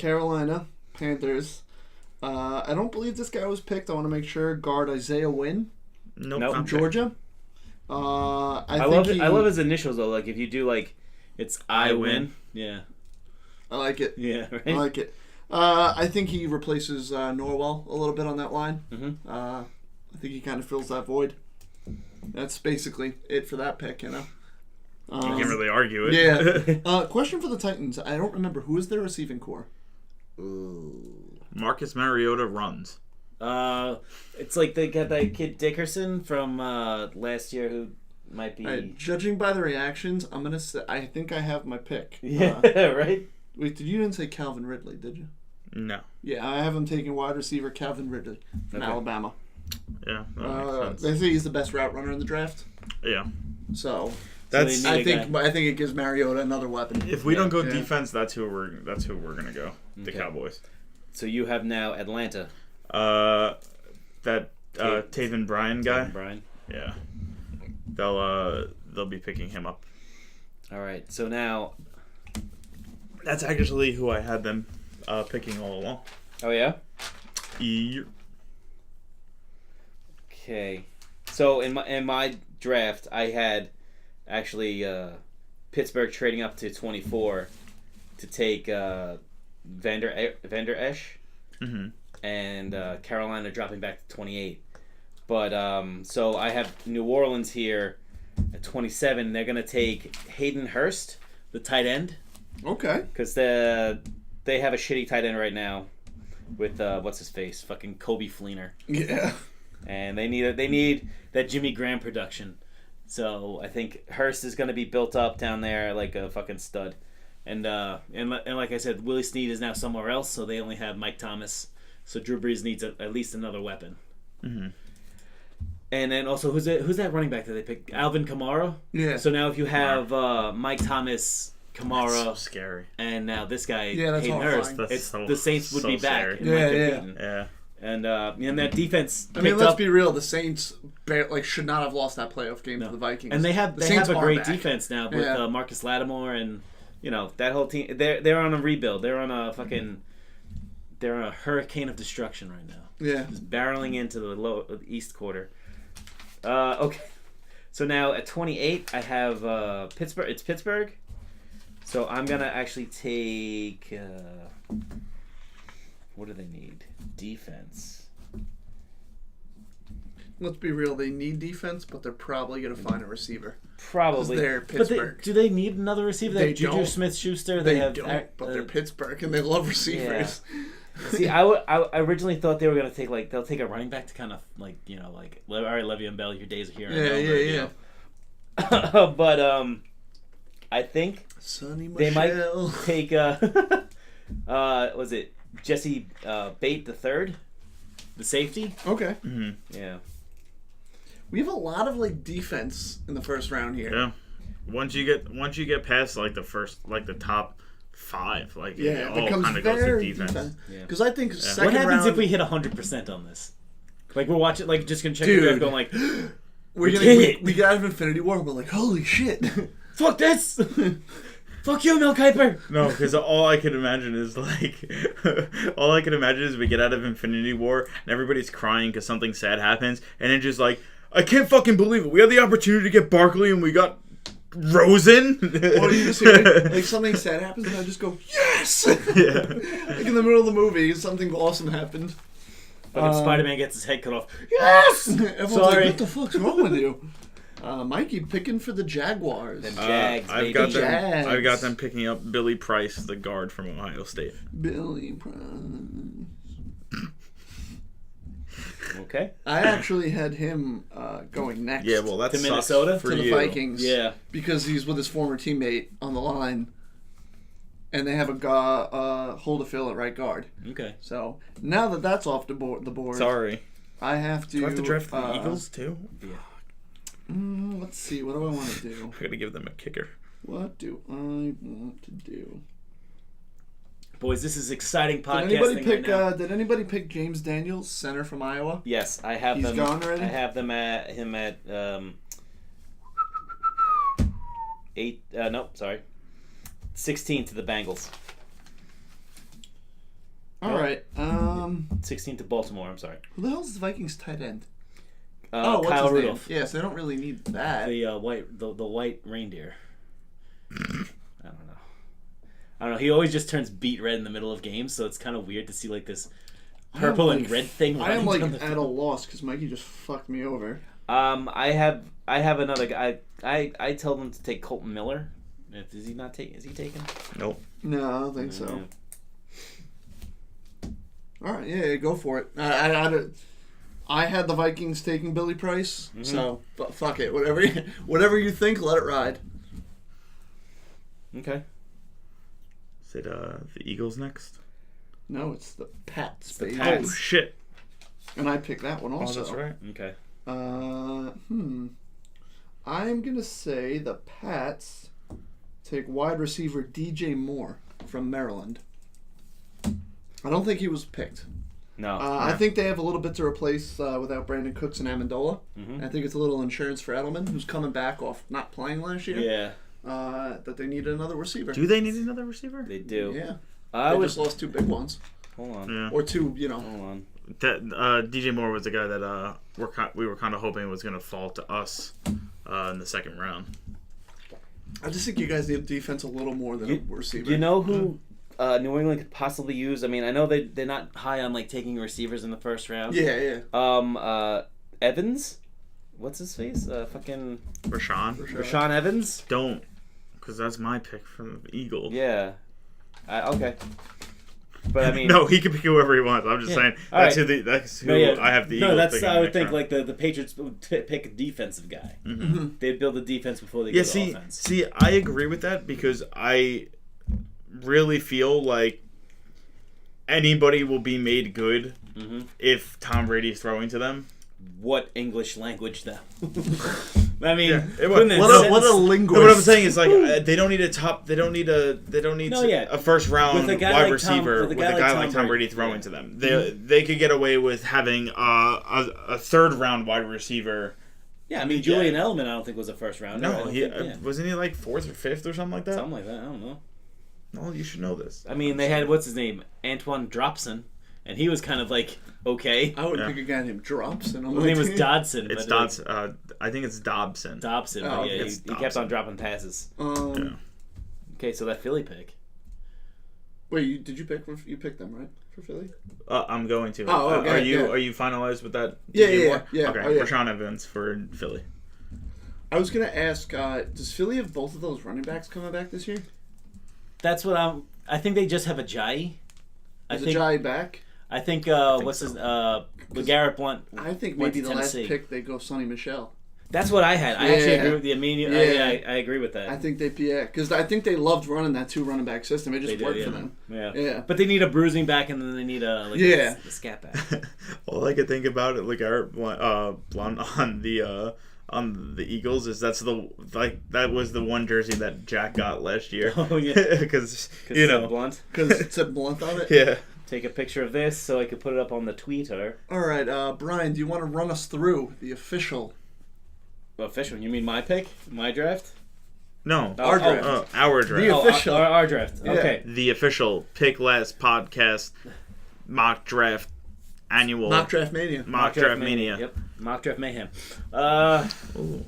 A: Panthers. I don't believe this guy was picked. I want to make sure. Guard Isaiah Wynn.
C: Nope.
A: From Georgia. I
B: love his initials though. Like if you do like, it's I win. Yeah.
A: I like it.
B: Yeah. Right?
A: I like it. I think he replaces Norwell a little bit on that line.
B: Mm-hmm.
A: I think he kind of fills that void. That's basically it for that pick, you know.
C: You can't really argue it.
A: Yeah. Question for the Titans. I don't remember who is their receiving core.
B: Ooh.
C: Marcus Mariota runs.
B: It's like they got that kid Dickerson from last year who might be.
A: Right, judging by the reactions, I'm gonna say I think I have my pick.
B: Yeah, right.
A: Wait, you didn't say Calvin Ridley, did you?
C: No.
A: Yeah, I have him taking wide receiver Calvin Ridley from Alabama.
C: Yeah, that makes sense.
A: They say he's the best route runner in the draft.
C: Yeah.
A: So
C: that's.
A: I think it gives Mariota another weapon.
C: If we don't go defense, that's who we're gonna go. The Cowboys.
B: So you have now Atlanta.
C: That Taven Bryan guy.
B: Taven Bryan.
C: Yeah. They'll be picking him up.
B: All right. So now.
C: That's actually who I had them picking all along.
B: Oh yeah.
C: Yeah.
B: Okay. So in my draft, I had actually Pittsburgh trading up to 24 to take Vander Esch, and Carolina dropping back to 28. But so I have New Orleans here at 27. They're gonna take Hayden Hurst, the tight end.
A: Okay.
B: Because they have a shitty tight end right now with what's his face, fucking Kobe Fleener.
A: Yeah.
B: And they need that Jimmy Graham production. So I think Hurst is going to be built up down there like a fucking stud. And like I said, Willie Snead is now somewhere else, so they only have Mike Thomas. So Drew Brees needs at least another weapon.
C: Mm-hmm.
B: And then also, who's that running back that they picked? Alvin Kamara?
A: Yeah.
B: So now if you have Mike Thomas, Kamara,
C: that's so scary.
B: And now this guy,
A: that's
B: Hayden Hurst, the Saints would be back.
C: Yeah.
B: And that defense.
A: I mean, let's be real. The Saints should not have lost that playoff game to the Vikings.
B: And they have a great defense now with Marcus Lattimore and that whole team. They're on a rebuild. They're on a hurricane of destruction right now.
A: Yeah,
B: just barreling into the East quarter. Okay, so now at 28, I have Pittsburgh. It's Pittsburgh. So I'm gonna actually take. What do they need? Defense.
A: Let's be real. They need defense, but they're probably going to find a receiver.
B: Probably.
A: They're Pittsburgh.
B: Do they need another receiver?
A: They
B: Juju
A: don't.
B: Smith-Schuster.
A: They don't, but they're Pittsburgh, and they love receivers.
B: Yeah. See, I originally thought they were going to take, they'll take a running back to kind of, all right, Le'Veon Bell, your days are here.
A: Yeah.
B: But, I think
A: Sonny
B: they might
A: Michel.
B: take, was it Jesse Bate the third, the safety?
A: Okay.
C: Mm-hmm.
B: Yeah.
A: We have a lot of defense in the first round here.
C: Yeah. Once you get past the top 5, it all kind of goes to defense.
A: Because I think second
B: what happens
A: round,
B: if we hit 100% on this? We're watching, just gonna check the draft, going
A: we got out of Infinity War. We're like, holy shit.
B: Fuck this! Fuck you, Mel Kiper!
C: No, because all I can imagine is we get out of Infinity War and everybody's crying because something sad happens, and then just I can't fucking believe it. We had the opportunity to get Barkley and we got Rosen.
A: Or you just hear something sad happens and I just go, yes!
C: Yeah.
A: In the middle of the movie, something awesome happened.
B: Fucking Spider-Man gets his head cut off. Yes!
A: Everyone's
B: Sorry.
A: what the fuck's wrong with you? Mikey picking for the Jaguars.
B: Them Jags,
C: I've got them picking up Billy Price, the guard from Ohio State.
A: Billy Price.
B: Okay.
A: I actually had him going next.
C: Yeah, well, that's
B: to Minnesota
C: for
A: to the
C: you.
A: Vikings.
B: Yeah,
A: because he's with his former teammate on the line, and they have a guy Holderfield at right guard.
B: Okay.
A: So now that that's off the board.
C: Sorry.
A: I have to.
C: Do I have to draft the Eagles too?
B: Yeah.
A: Let's see. What do I want to do?
C: I gotta give them a kicker.
A: What do I want to do?
B: boys. This is exciting podcasting
A: Did anybody pick James Daniels, center from Iowa?
B: Yes, I have
A: He's
B: them.
A: Gone already?
B: I have them at 16 to the Bengals.
A: All right.
B: 16 to Baltimore. I'm sorry.
A: Who the hell's the Vikings tight end?
B: Kyle
A: what's his
B: Rudolph.
A: name? Yes, they don't really need that.
B: The white reindeer. I don't know. He always just turns beet red in the middle of games, so it's kind of weird to see like this purple and red thing.
A: I am like at a loss because Mikey just fucked me over.
B: I have another guy. I tell them to take Colton Miller. Is he not taking? Is he taken?
C: Nope.
A: No, I don't think so. All right, yeah, go for it. I had the Vikings taking Billy Price, so fuck it. Whatever you think, let it ride.
B: Okay.
C: Is it the Eagles next?
A: No, it's the Pats.
B: The Pats.
C: Oh shit!
A: And I picked that one also.
C: Oh, that's right.
B: Okay.
A: I'm gonna say the Pats take wide receiver DJ Moore from Maryland. I don't think he was picked.
B: No.
A: I think they have a little bit to replace without Brandon Cooks and Amendola.
B: Mm-hmm.
A: I think it's a little insurance for Edelman, who's coming back off not playing last year.
B: Yeah.
A: That they need another receiver.
C: Do they need another receiver?
B: They do.
A: Yeah.
B: I
A: just lost two big ones.
B: Hold on.
C: Yeah.
A: Or two,
B: Hold on.
C: That DJ Moore was the guy that we were kind of hoping was going to fall to us in the second round.
A: I just think you guys need defense a little more than a receiver.
B: You know who New England could possibly use? I mean, I know they're not high on like taking receivers in the first round.
A: Yeah.
B: Evans. What's his face? Fucking
C: Rashaan
B: Evans.
C: Don't, because that's my pick from the Eagles.
B: Yeah. Okay. But I mean,
C: no, he can pick whoever he wants. I'm just saying that's who I have the Eagles.
B: No, that's I would think like the Patriots would pick a defensive guy.
C: Mm-hmm.
B: They'd build a defense before they go to offense.
C: See, I agree with that because I really feel like anybody will be made good if Tom Brady's throwing to them.
B: What English language though? I mean,
A: what a linguist.
C: No, what I'm saying is like they don't need a first round wide receiver with a guy like Tom Brady throwing to them. They could get away with having a third round wide receiver.
B: Yeah, I mean Julian Edelman, I don't think was a first rounder.
C: No, wasn't he like fourth or fifth or something like that?
B: Something like that. I don't know.
C: No, you should know this.
B: I mean, they had what's his name, Antoine Dropson. And he was kind of like, okay.
A: I would pick a guy named Dropson.
B: His name was Dodson.
C: It's Dodson. I think it's Dobson.
B: Dobson. Oh, yeah, he kept on dropping passes. Okay, so that Philly pick.
A: Wait, did you pick? You picked them, right, for Philly?
C: I'm going to.
A: Oh, okay.
C: Are you finalized with that?
A: Yeah.
C: Okay, Rashaan Evans for Philly.
A: I was gonna ask, does Philly have both of those running backs coming back this year?
B: That's what I think they just have a Ajayi.
A: Is Ajayi back?
B: I think LeGarrette Blount.
A: I think maybe the last pick they go Sonny Michel.
B: That's what I had. I actually agree with the immediate. I agree with that.
A: I think because I think they loved running that two running back system. It just worked for them.
B: Yeah. But they need a bruising back, and then they need a scat back.
C: All I could think about it, LeGarrette Blount on the Eagles is that was the one jersey that Jack got last year.
B: Oh yeah,
C: because
B: Blunt.
A: Because it said Blunt on it.
C: Yeah.
B: Take a picture of this so I could put it up on the Twitter.
A: All right, Brian, do you want to run us through the official?
B: Official? You mean my pick, my draft?
C: No,
A: our draft.
C: Our draft.
A: The official.
B: Our draft.
A: Yeah.
B: Okay.
C: The official Pick Less podcast mock draft annual
A: mock draft mania.
C: Mock draft mania.
B: Yep. Mock draft mayhem.
A: Ooh.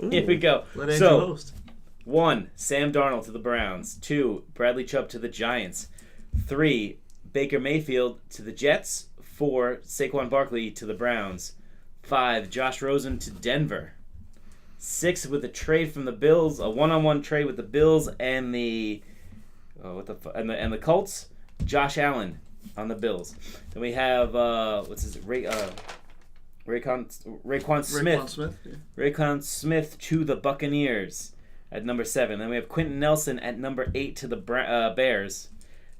B: Here we go.
A: Let Andrew host.
B: 1. Sam Darnold to the Browns. 2. Bradley Chubb to the Giants. 3. Baker Mayfield to the Jets. 4. Saquon Barkley to the Browns. 5. Josh Rosen to Denver. 6. With a trade from the Bills, a one-on-one trade with the Bills and the and the Colts. Josh Allen on the Bills. Then we have Raekwon Smith.
A: Yeah.
B: Raekwon Smith to the Buccaneers at number 7. Then we have Quentin Nelson at number 8 to the Bears.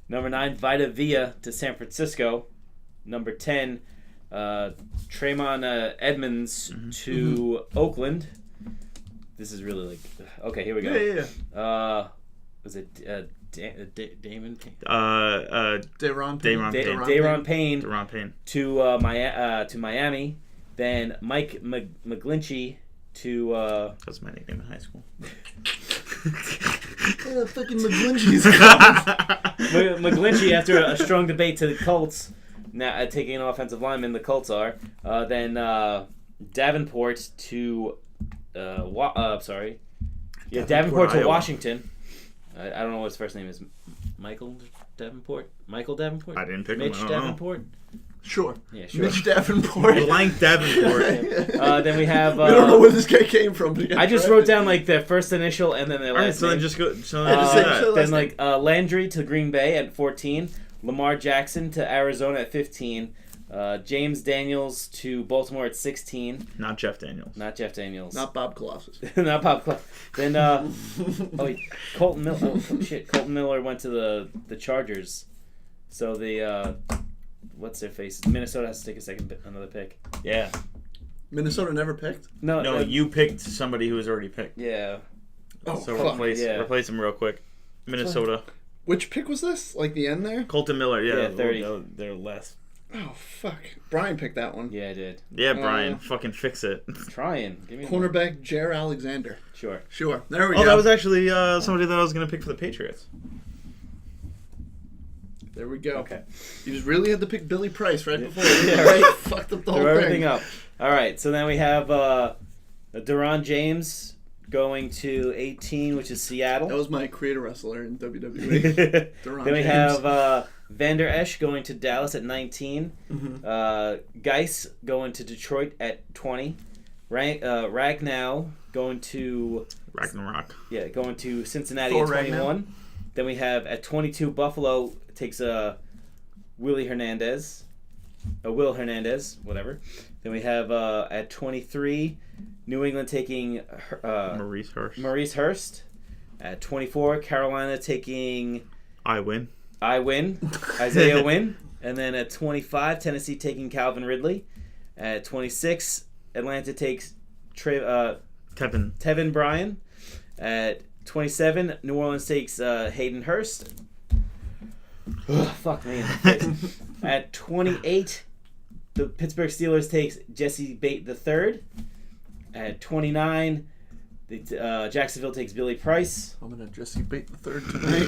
B: Number 9, Vita Vea to San Francisco. Number 10, Tremon Edmonds to Oakland. This is really okay, here we go.
A: Yeah.
B: was it Damon Payne?
A: Daron
B: Payne to Miami. Then Mike McGlinchey to.
C: That's my nickname in high school.
A: Fucking McGlinchey's
B: McGlinchey, after a strong debate to the Colts, now taking an offensive lineman. The Colts are. Then Davenport to. Davenport to Washington. I don't know what his first name is. Michael Davenport.
C: I didn't pick
B: Mitch
C: him.
B: Davenport.
A: Sure.
B: Yeah, sure.
A: Mitch Davenport.
C: Blank Davenport.
B: Then we have.
A: We don't know where this guy came from.
B: I just wrote down like their first initial and then their last
C: so
B: name.
C: Then just go.
B: Then like Landry to Green Bay at 14. Lamar Jackson to Arizona at 15. James Daniels to Baltimore at 16.
C: Not Jeff Daniels.
B: Not
A: Bob Colossus.
B: Not Bob Colossus. Then Colton Miller. Oh shit! Colton Miller went to the Chargers. So the what's their face? Minnesota has to take another pick.
C: Yeah.
A: Minnesota never picked?
C: No, you picked somebody who was already picked.
B: Yeah.
C: Oh, so replace him real quick. Minnesota.
A: Which pick was this? Like the end there?
C: Colton Miller, yeah.
B: 30.
C: They're less.
A: Oh, fuck. Brian picked that one.
B: Yeah, I did.
C: Yeah, Brian. Fucking fix it.
B: Trying. Give me
A: cornerback Jair Alexander.
B: Sure.
A: There we go.
C: Oh, that was actually somebody that I was going to pick for the Patriots.
A: There we go.
B: Okay.
A: You just really had to pick Billy Price right before.
B: Yeah, right.
A: Fucked up the whole
B: Throw
A: thing.
B: everything up. All right, so then we have Deron James going to 18, which is Seattle.
A: That was my creator wrestler in WWE.
B: Then we have Vander Esch going to Dallas at 19.
A: Mm-hmm.
B: Geis going to Detroit at 20. Ragnow going to
C: Ragnarok.
B: Yeah, going to Cincinnati at 21. Ragnow. Then we have at 22 Buffalo takes Will Hernandez, whatever. Then we have at 23 New England taking Maurice Hurst. At 24 Carolina taking Isaiah Wynn. And then at 25 Tennessee taking Calvin Ridley. At 26 Atlanta takes Tevin Bryan. At 27 New Orleans takes Hayden Hurst. Fuck me in the face. At 28 the Pittsburgh Steelers takes Jesse Bate III. At 29 Jacksonville takes Billy Price.
A: I'm gonna Jesse Bate III tonight.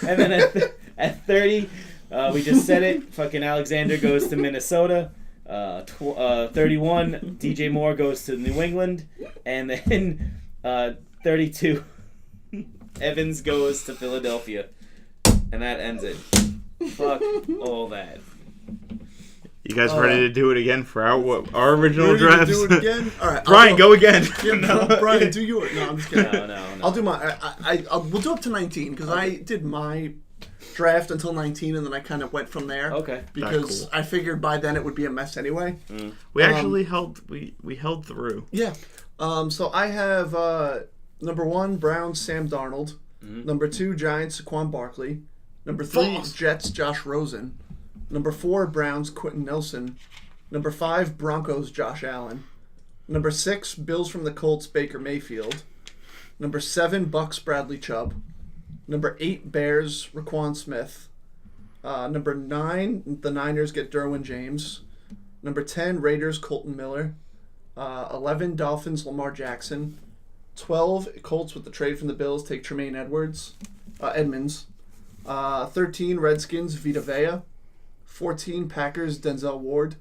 B: And then at 30 we just said it, fucking Alexander goes to Minnesota. 31 DJ Moore goes to New England. And then 32 Evans goes to Philadelphia. And that ends it. Fuck all that.
C: You guys ready to do it again for our original drafts?
A: Do it again? All right,
C: Brian, go again.
A: Yeah, no, Brian, do yours. No, I'm just kidding.
B: No.
A: I'll do my. We'll do up to 19 because I did my draft until 19 and then I kind of went from there.
B: Okay.
A: Because I figured by then it would be a mess anyway.
C: We actually held through.
A: Yeah. So I have number 1 Browns Sam Darnold, number 2 Giants Saquon Barkley, number 3 Jets Josh Rosen. Number 4, Browns, Quentin Nelson. Number 5, Broncos, Josh Allen. Number 6, Bills from the Colts, Baker Mayfield. Number 7, Bucks, Bradley Chubb. Number 8, Bears, Raquan Smith. Number 9, the Niners get Derwin James. Number 10, Raiders, Colton Miller. 11, Dolphins, Lamar Jackson. 12, Colts with the trade from the Bills take Tremaine Edmonds. 13, Redskins, Vita Vea. 14, Packers, Denzel Ward.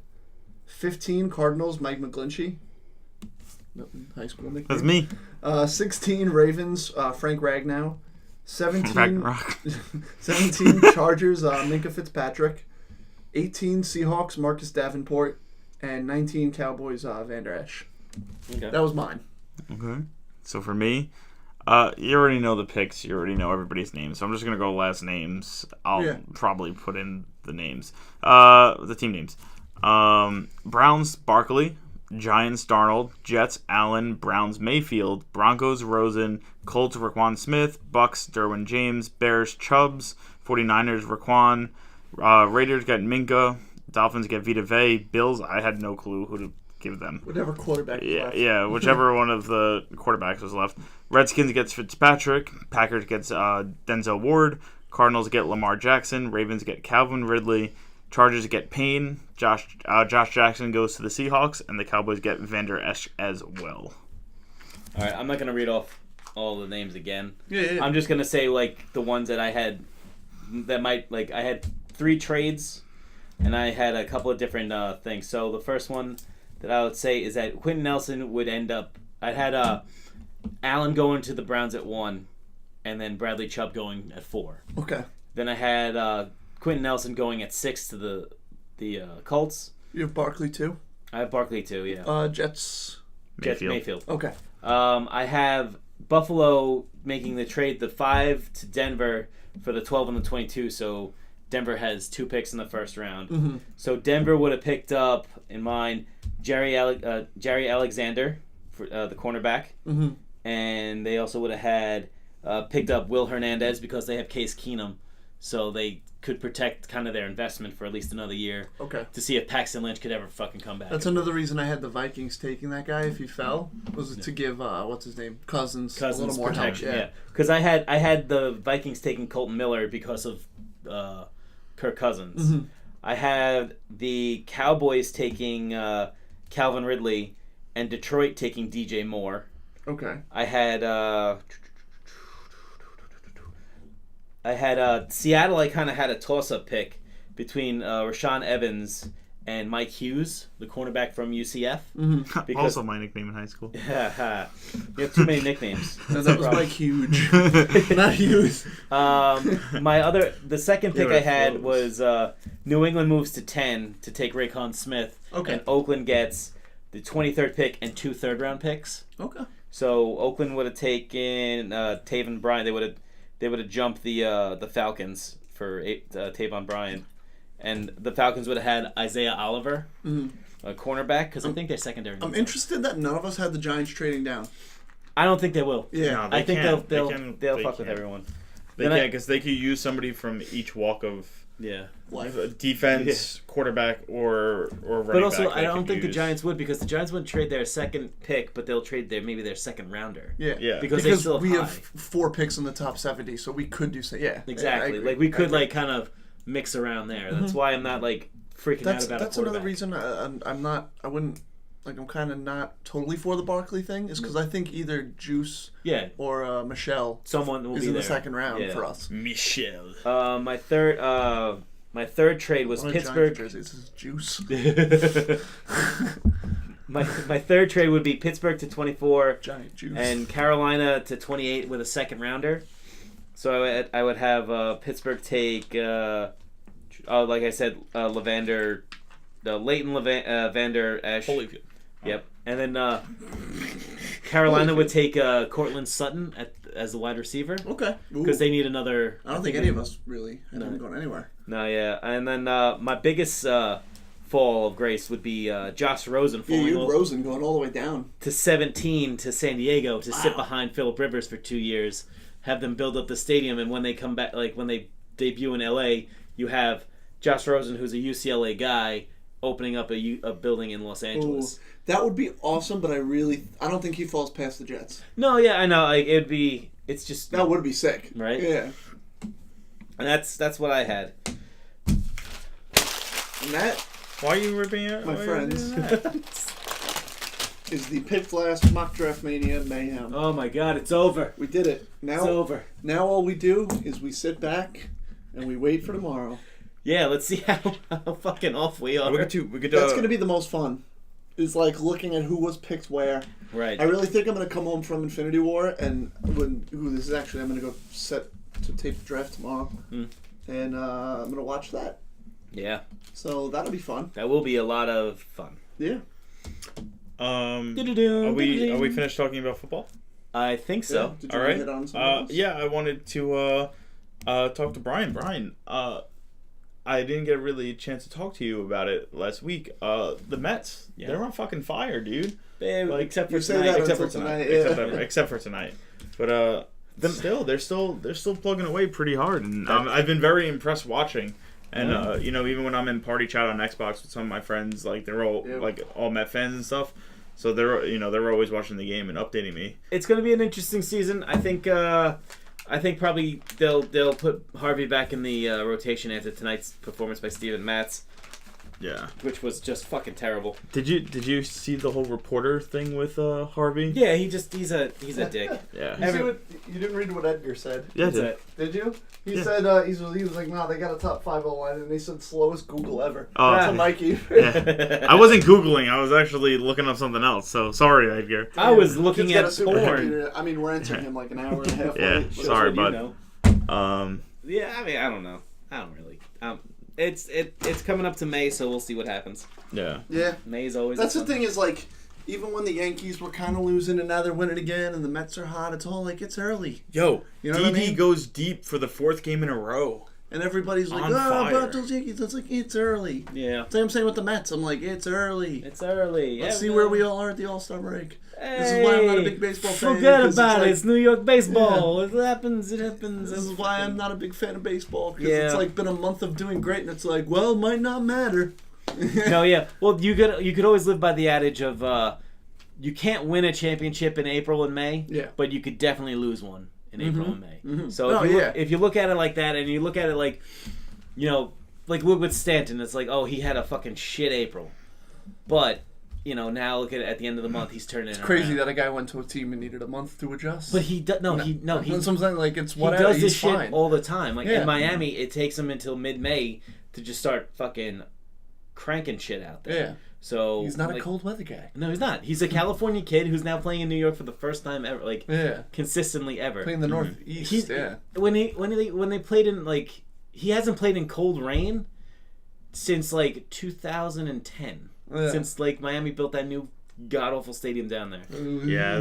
A: 15, Cardinals, Mike McGlinchey. High school nickname.
C: That's me.
A: 16, Ravens, Frank Ragnow. 17, 17 Chargers, Minka Fitzpatrick. 18, Seahawks, Marcus Davenport. And 19, Cowboys, Vander Esch. Okay. That was mine.
C: Okay. So for me, you already know the picks. You already know everybody's names. So I'm just going to go last names. I'll probably put in the names. The team names. Browns, Barkley. Giants, Darnold. Jets, Allen. Browns, Mayfield. Broncos, Rosen. Colts, Raquan Smith. Bucks, Derwin James. Bears, Chubbs. 49ers, Raquan. Raiders get Minka. Dolphins get Vita Vea. Bills, I had no clue who to give them.
A: Whatever quarterback is left.
C: Yeah, whichever one of the quarterbacks was left. Redskins gets Fitzpatrick. Packers gets Denzel Ward. Cardinals get Lamar Jackson. Ravens get Calvin Ridley. Chargers get Payne. Josh Jackson goes to the Seahawks, and the Cowboys get Vander Esch as well.
B: All right, I'm not gonna read off all the names again.
A: Yeah.
B: I'm just gonna say like the ones that I had that might like I had 3 trades, and I had a couple of different things. So the first one that I would say is that Quentin Nelson would end up. I had Allen going to the Browns at 1, and then Bradley Chubb going at 4.
A: Okay.
B: Then I had Quentin Nelson going at 6 to the Colts.
A: You have Barkley too?
B: I have Barkley too, yeah.
A: Jets.
B: Mayfield.
A: Okay.
B: I have Buffalo making the trade, the 5 to Denver for the 12 and the 22, so Denver has 2 picks in the first round.
A: Mm-hmm.
B: So Denver would have picked up, in mine, Jerry Alexander, for the cornerback.
A: Mm-hmm.
B: And they also would have had picked up Will Hernandez because they have Case Keenum. So they could protect kind of their investment for at least another year.
A: Okay.
B: To see if Paxton Lynch could ever fucking come back.
A: That's another reason I had the Vikings taking that guy if he fell, was to give, what's his name, Cousins a little more
B: protection.
A: help.
B: Yeah. Because I had the Vikings taking Colton Miller because of Kirk Cousins.
A: Mm-hmm.
B: I had the Cowboys taking Calvin Ridley and Detroit taking DJ Moore.
A: Okay.
B: I had Seattle. I kind of had a toss-up pick between Rashaan Evans and Mike Hughes, the cornerback from UCF.
A: Mm-hmm.
C: Because, also my nickname in high school.
B: You have too many nicknames.
A: No, that was Mike Huge. Not Hughes.
B: The second pick I had was New England moves to 10 to take Raekwon Smith.
A: Okay.
B: And Oakland gets the 23rd pick and 2 third-round picks.
A: Okay.
B: So Oakland would have taken Taven Bryan. They would have jumped the Falcons for Taven Bryan, and the Falcons would have had Isaiah Oliver, a cornerback, because I think they're secondary.
A: I'm interested that none of us had the Giants trading down.
B: I don't think they will.
A: Yeah,
C: no,
B: I think they'll
C: they
B: fuck
C: can.
B: with everyone.
C: They can because they could use somebody from each walk of defense, quarterback, or running
B: But also,
C: back
B: I don't think the Giants would, because the Giants wouldn't trade their second pick, but they'll trade maybe their second rounder.
A: Yeah.
B: Because they still
A: we
B: high.
A: have 4 picks in the top 70, so we could do so. Yeah,
B: Exactly. Like we could kind of mix around there. That's why I'm not freaking out about.
A: That's another reason I'm not. I wouldn't. I'm kind of not totally for the Barkley thing, is because I think either Juice or Michelle
B: someone will
A: is
B: be
A: in
B: there.
A: the second round for us.
C: Michelle.
B: My third trade was Pittsburgh.
A: This is Juice.
B: my third trade would be Pittsburgh to 24,
A: Giant Juice, and
B: Carolina to 28 with a second rounder. So I would have Pittsburgh take, like I said, Leighton Vander Esch.
C: Holyfield.
B: Yep. And then Carolina would take Cortland Sutton as the wide receiver.
A: Okay.
B: Because they need another.
A: I don't think any of us really had him going anywhere.
B: No, yeah. And then my biggest fall of grace would be Josh Rosen falling
A: you had Rosen going all the way down
B: to 17 to San Diego to sit behind Phillip Rivers for 2 years, have them build up the stadium, and when they come back, when they debut in LA, you have Josh Rosen, who's a UCLA guy, opening up a building in Los Angeles.
A: Ooh, that would be awesome, but I don't think he falls past the Jets.
B: No, yeah, I know. It's just
A: that would be sick,
B: right?
A: Yeah,
B: and that's what I had.
A: And that,
C: why are you ripping it,
A: my friends, is the Pick Blast Mock Draft Mania Mayhem.
B: Oh my God, it's over.
A: We did it. Now
B: it's over.
A: Now all we do is we sit back and we wait for tomorrow.
B: Yeah, let's see how fucking off we are.
A: That's going to be the most fun. Is like looking at who was picked where.
B: Right.
A: I really think I'm going to come home from Infinity War and I'm going to go set to tape the draft tomorrow. And I'm going to watch that.
B: Yeah.
A: So that'll be fun.
B: That will be a lot of fun.
A: Yeah.
C: Are we finished talking about football?
B: I think so.
A: Yeah. Did you want to hit on something else?
C: Yeah, I wanted to talk to Brian. Brian, I didn't get really a chance to talk to you about it last week. The Mets, they're on fucking fire, dude.
B: Except for tonight.
C: Except for tonight. But they're still plugging away pretty hard, and I've been very impressed watching. And even when I'm in party chat on Xbox with some of my friends, like they're all all Met fans and stuff. So they're always watching the game and updating me.
B: It's going to be an interesting season. I think probably they'll put Harvey back in the rotation after tonight's performance by Steven Matz.
C: Yeah,
B: which was just fucking terrible.
C: Did you see the whole reporter thing with Harvey?
B: Yeah, he's a dick.
C: Yeah.
A: You didn't read what Edgar said.
C: Yeah,
A: did you? He said he was like, no, they got a top 5 line, and they said slowest Google ever.
C: To
A: Mikey.
C: Yeah. I wasn't Googling. I was actually looking up something else. So sorry, Edgar.
B: I was looking at
A: porn. I mean, we're answering him like an hour and a half.
C: Yeah,
A: late.
C: sorry, bud.
B: Yeah, I mean, I don't know. I don't really. It's coming up to May, so we'll see what happens.
C: Yeah.
A: Yeah.
B: May is always.
A: That's the thing is like, even when the Yankees were kind of losing and now they're winning again and the Mets are hot, it's all like it's early.
C: Yo,
A: you know what I mean?
C: goes deep for the 4th game in a row.
A: And everybody's like, about those Yankees. It's like, it's early.
B: Yeah.
A: Same thing with the Mets. I'm like, it's early.
B: It's early.
A: Let's see where we all are at the All-Star break.
B: Hey,
A: this is why I'm not a big baseball fan.
B: Forget about it. It's New York baseball. Yeah. It happens.
A: This is why I'm not a big fan of baseball. Because it's like been a month of doing great, and it's like, well, it might not matter.
B: No, yeah. Well, you could always live by the adage of you can't win a championship in April and May, but you could definitely lose one in April and May. Mm-hmm. So if you look at it like that, and you look at it like, like look with Stanton, it's like, oh, he had a fucking shit April, but now look at the end of the month, he's turning it around.
A: It's crazy that a guy went to a team and needed a month to adjust.
B: But he does
A: something like it's whatever.
B: He does this shit
A: fine.
B: all the time. Like in Miami, it takes him until mid-May to just start fucking cranking shit out there.
A: Yeah.
B: So
A: he's not a cold weather guy.
B: No, he's not. He's a California kid who's now playing in New York for the first time ever, consistently ever.
A: Playing the Northeast.
B: When they played in he hasn't played in cold rain since 2010. Yeah. Since Miami built that new god awful stadium down there.
C: Yeah,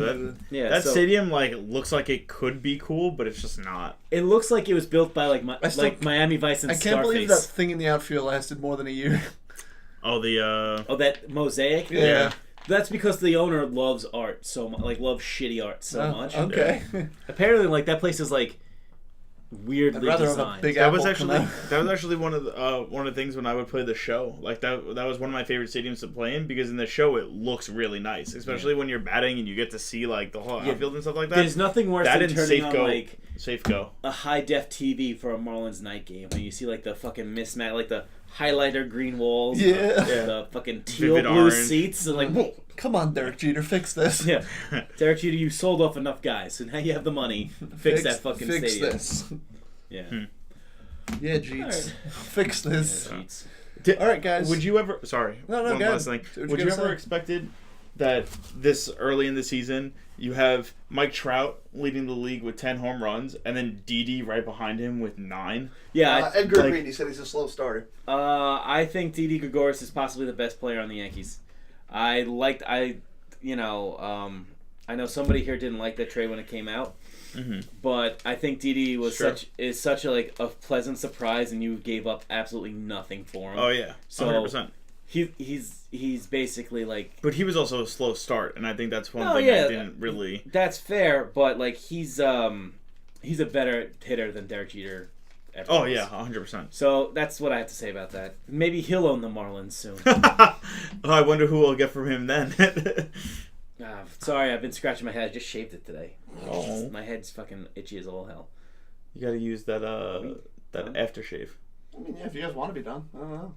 C: that stadium looks like it could be cool, but it's just not.
B: It looks like it was built by Miami Vice and Scarface.
A: I can't believe that thing in the outfield lasted more than a year.
C: Oh,
B: that mosaic?
A: Yeah.
B: That's because the owner loves art so much, loves shitty art so much.
A: Okay.
B: Yeah. Apparently, that place is weirdly designed.
C: That was actually one of the things when I would play the show. That was one of my favorite stadiums to play in, because in the show it looks really nice, especially when you're batting and you get to see the whole outfield and stuff like that.
B: There's nothing worse than turning on
C: Safeco,
B: a high def TV for a Marlins night game when you see the fucking mismatch, the highlighter green walls, the fucking teal blue
C: orange
B: seats, and
A: whoa, come on, Derek Jeter, fix this.
B: Yeah, Derek Jeter, you sold off enough guys, so now you have the money. Fix that fucking stadium.
A: Fix this.
B: Yeah.
A: Yeah, Jeets. Right. Fix this.
B: Yeah.
A: All right, guys.
C: Would you ever? Sorry.
A: No.
C: One last thing. Would you ever expected that this early in the season you have Mike Trout leading the league with 10 home runs, and then Didi right behind him with 9?
B: Yeah.
A: Edgar agreed. He said he's a slow starter.
B: I think Didi Gregorius is possibly the best player on the Yankees. I know somebody here didn't like that trade when it came out. Mm-hmm. But I think Didi was such a pleasant surprise, and you gave up absolutely nothing for him.
C: Oh yeah, 100%.
B: He's basically
C: But he was also a slow start, and I think that's one thing I didn't really.
B: That's fair, but he's a better hitter than Derek Jeter.
C: Oh yeah, 100%.
B: So that's what I have to say about that. Maybe he'll own the Marlins soon.
C: I wonder who we'll get from him then.
B: Sorry, I've been scratching my head. I just shaved it today.
C: Oh.
B: My head's fucking itchy as all hell.
C: You gotta use that aftershave.
A: I mean, if you guys want to be done, I don't know.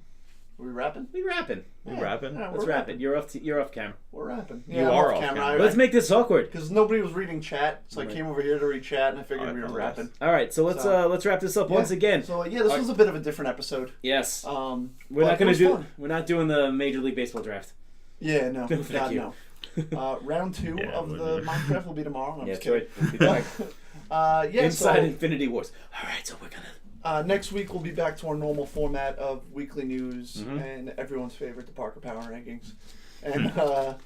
A: Are we rapping?
B: We rapping. Let's rap it. You're off camera.
A: We're rapping.
C: Yeah, you are off camera.
B: Let's make this awkward.
A: Because nobody was reading chat, so I came over here to read chat, and I figured we were rapping.
B: All right, so let's wrap this up once again.
A: So this was a bit of a different episode.
B: Yes. We're not doing the Major League Baseball draft.
A: Yeah, no.
B: No, thank you.
A: No. Round 2 of the mock draft will be tomorrow. I'm just kidding.
B: We'll be back.
A: Inside
B: Infinity Wars. All right, so we're gonna.
A: Next week we'll be back to our normal format of weekly news and everyone's favorite, the Parker Power Rankings. And so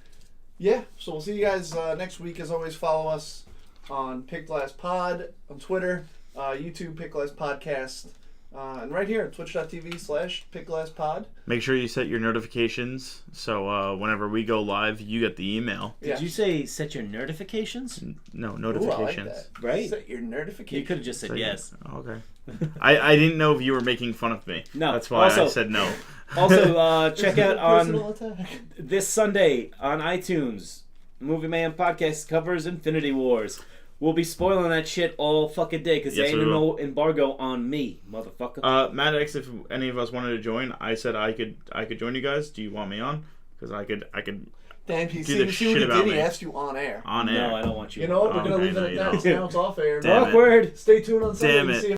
A: we'll see you guys next week. As always, follow us on Pick Glass Pod on Twitter, YouTube Pick Glass Podcast, and right here twitch.tv/PickGlassPod.
C: Make sure you set your notifications so whenever we go live, you get the email.
B: Did you say set your notifications?
C: No, notifications.
A: Ooh, I like that.
B: Right?
A: Set your notifications.
B: You could have just said yes.
C: Okay. I didn't know if you were making fun of me.
B: No.
C: That's why I said no.
B: Also, check out on this Sunday on iTunes, Movie Man Podcast covers Infinity Wars. We'll be spoiling that shit all fucking day because there ain't no embargo on me, motherfucker.
C: Matt X, if any of us wanted to join, I said I could join you guys. Do you want me on? Because I could.
A: Damn, he see what he did. He asked you on air.
C: On air.
B: No, I don't want you.
A: You know what? We're gonna leave it at that. Now it's off air.
B: Awkward.
A: Stay tuned on Sunday to see if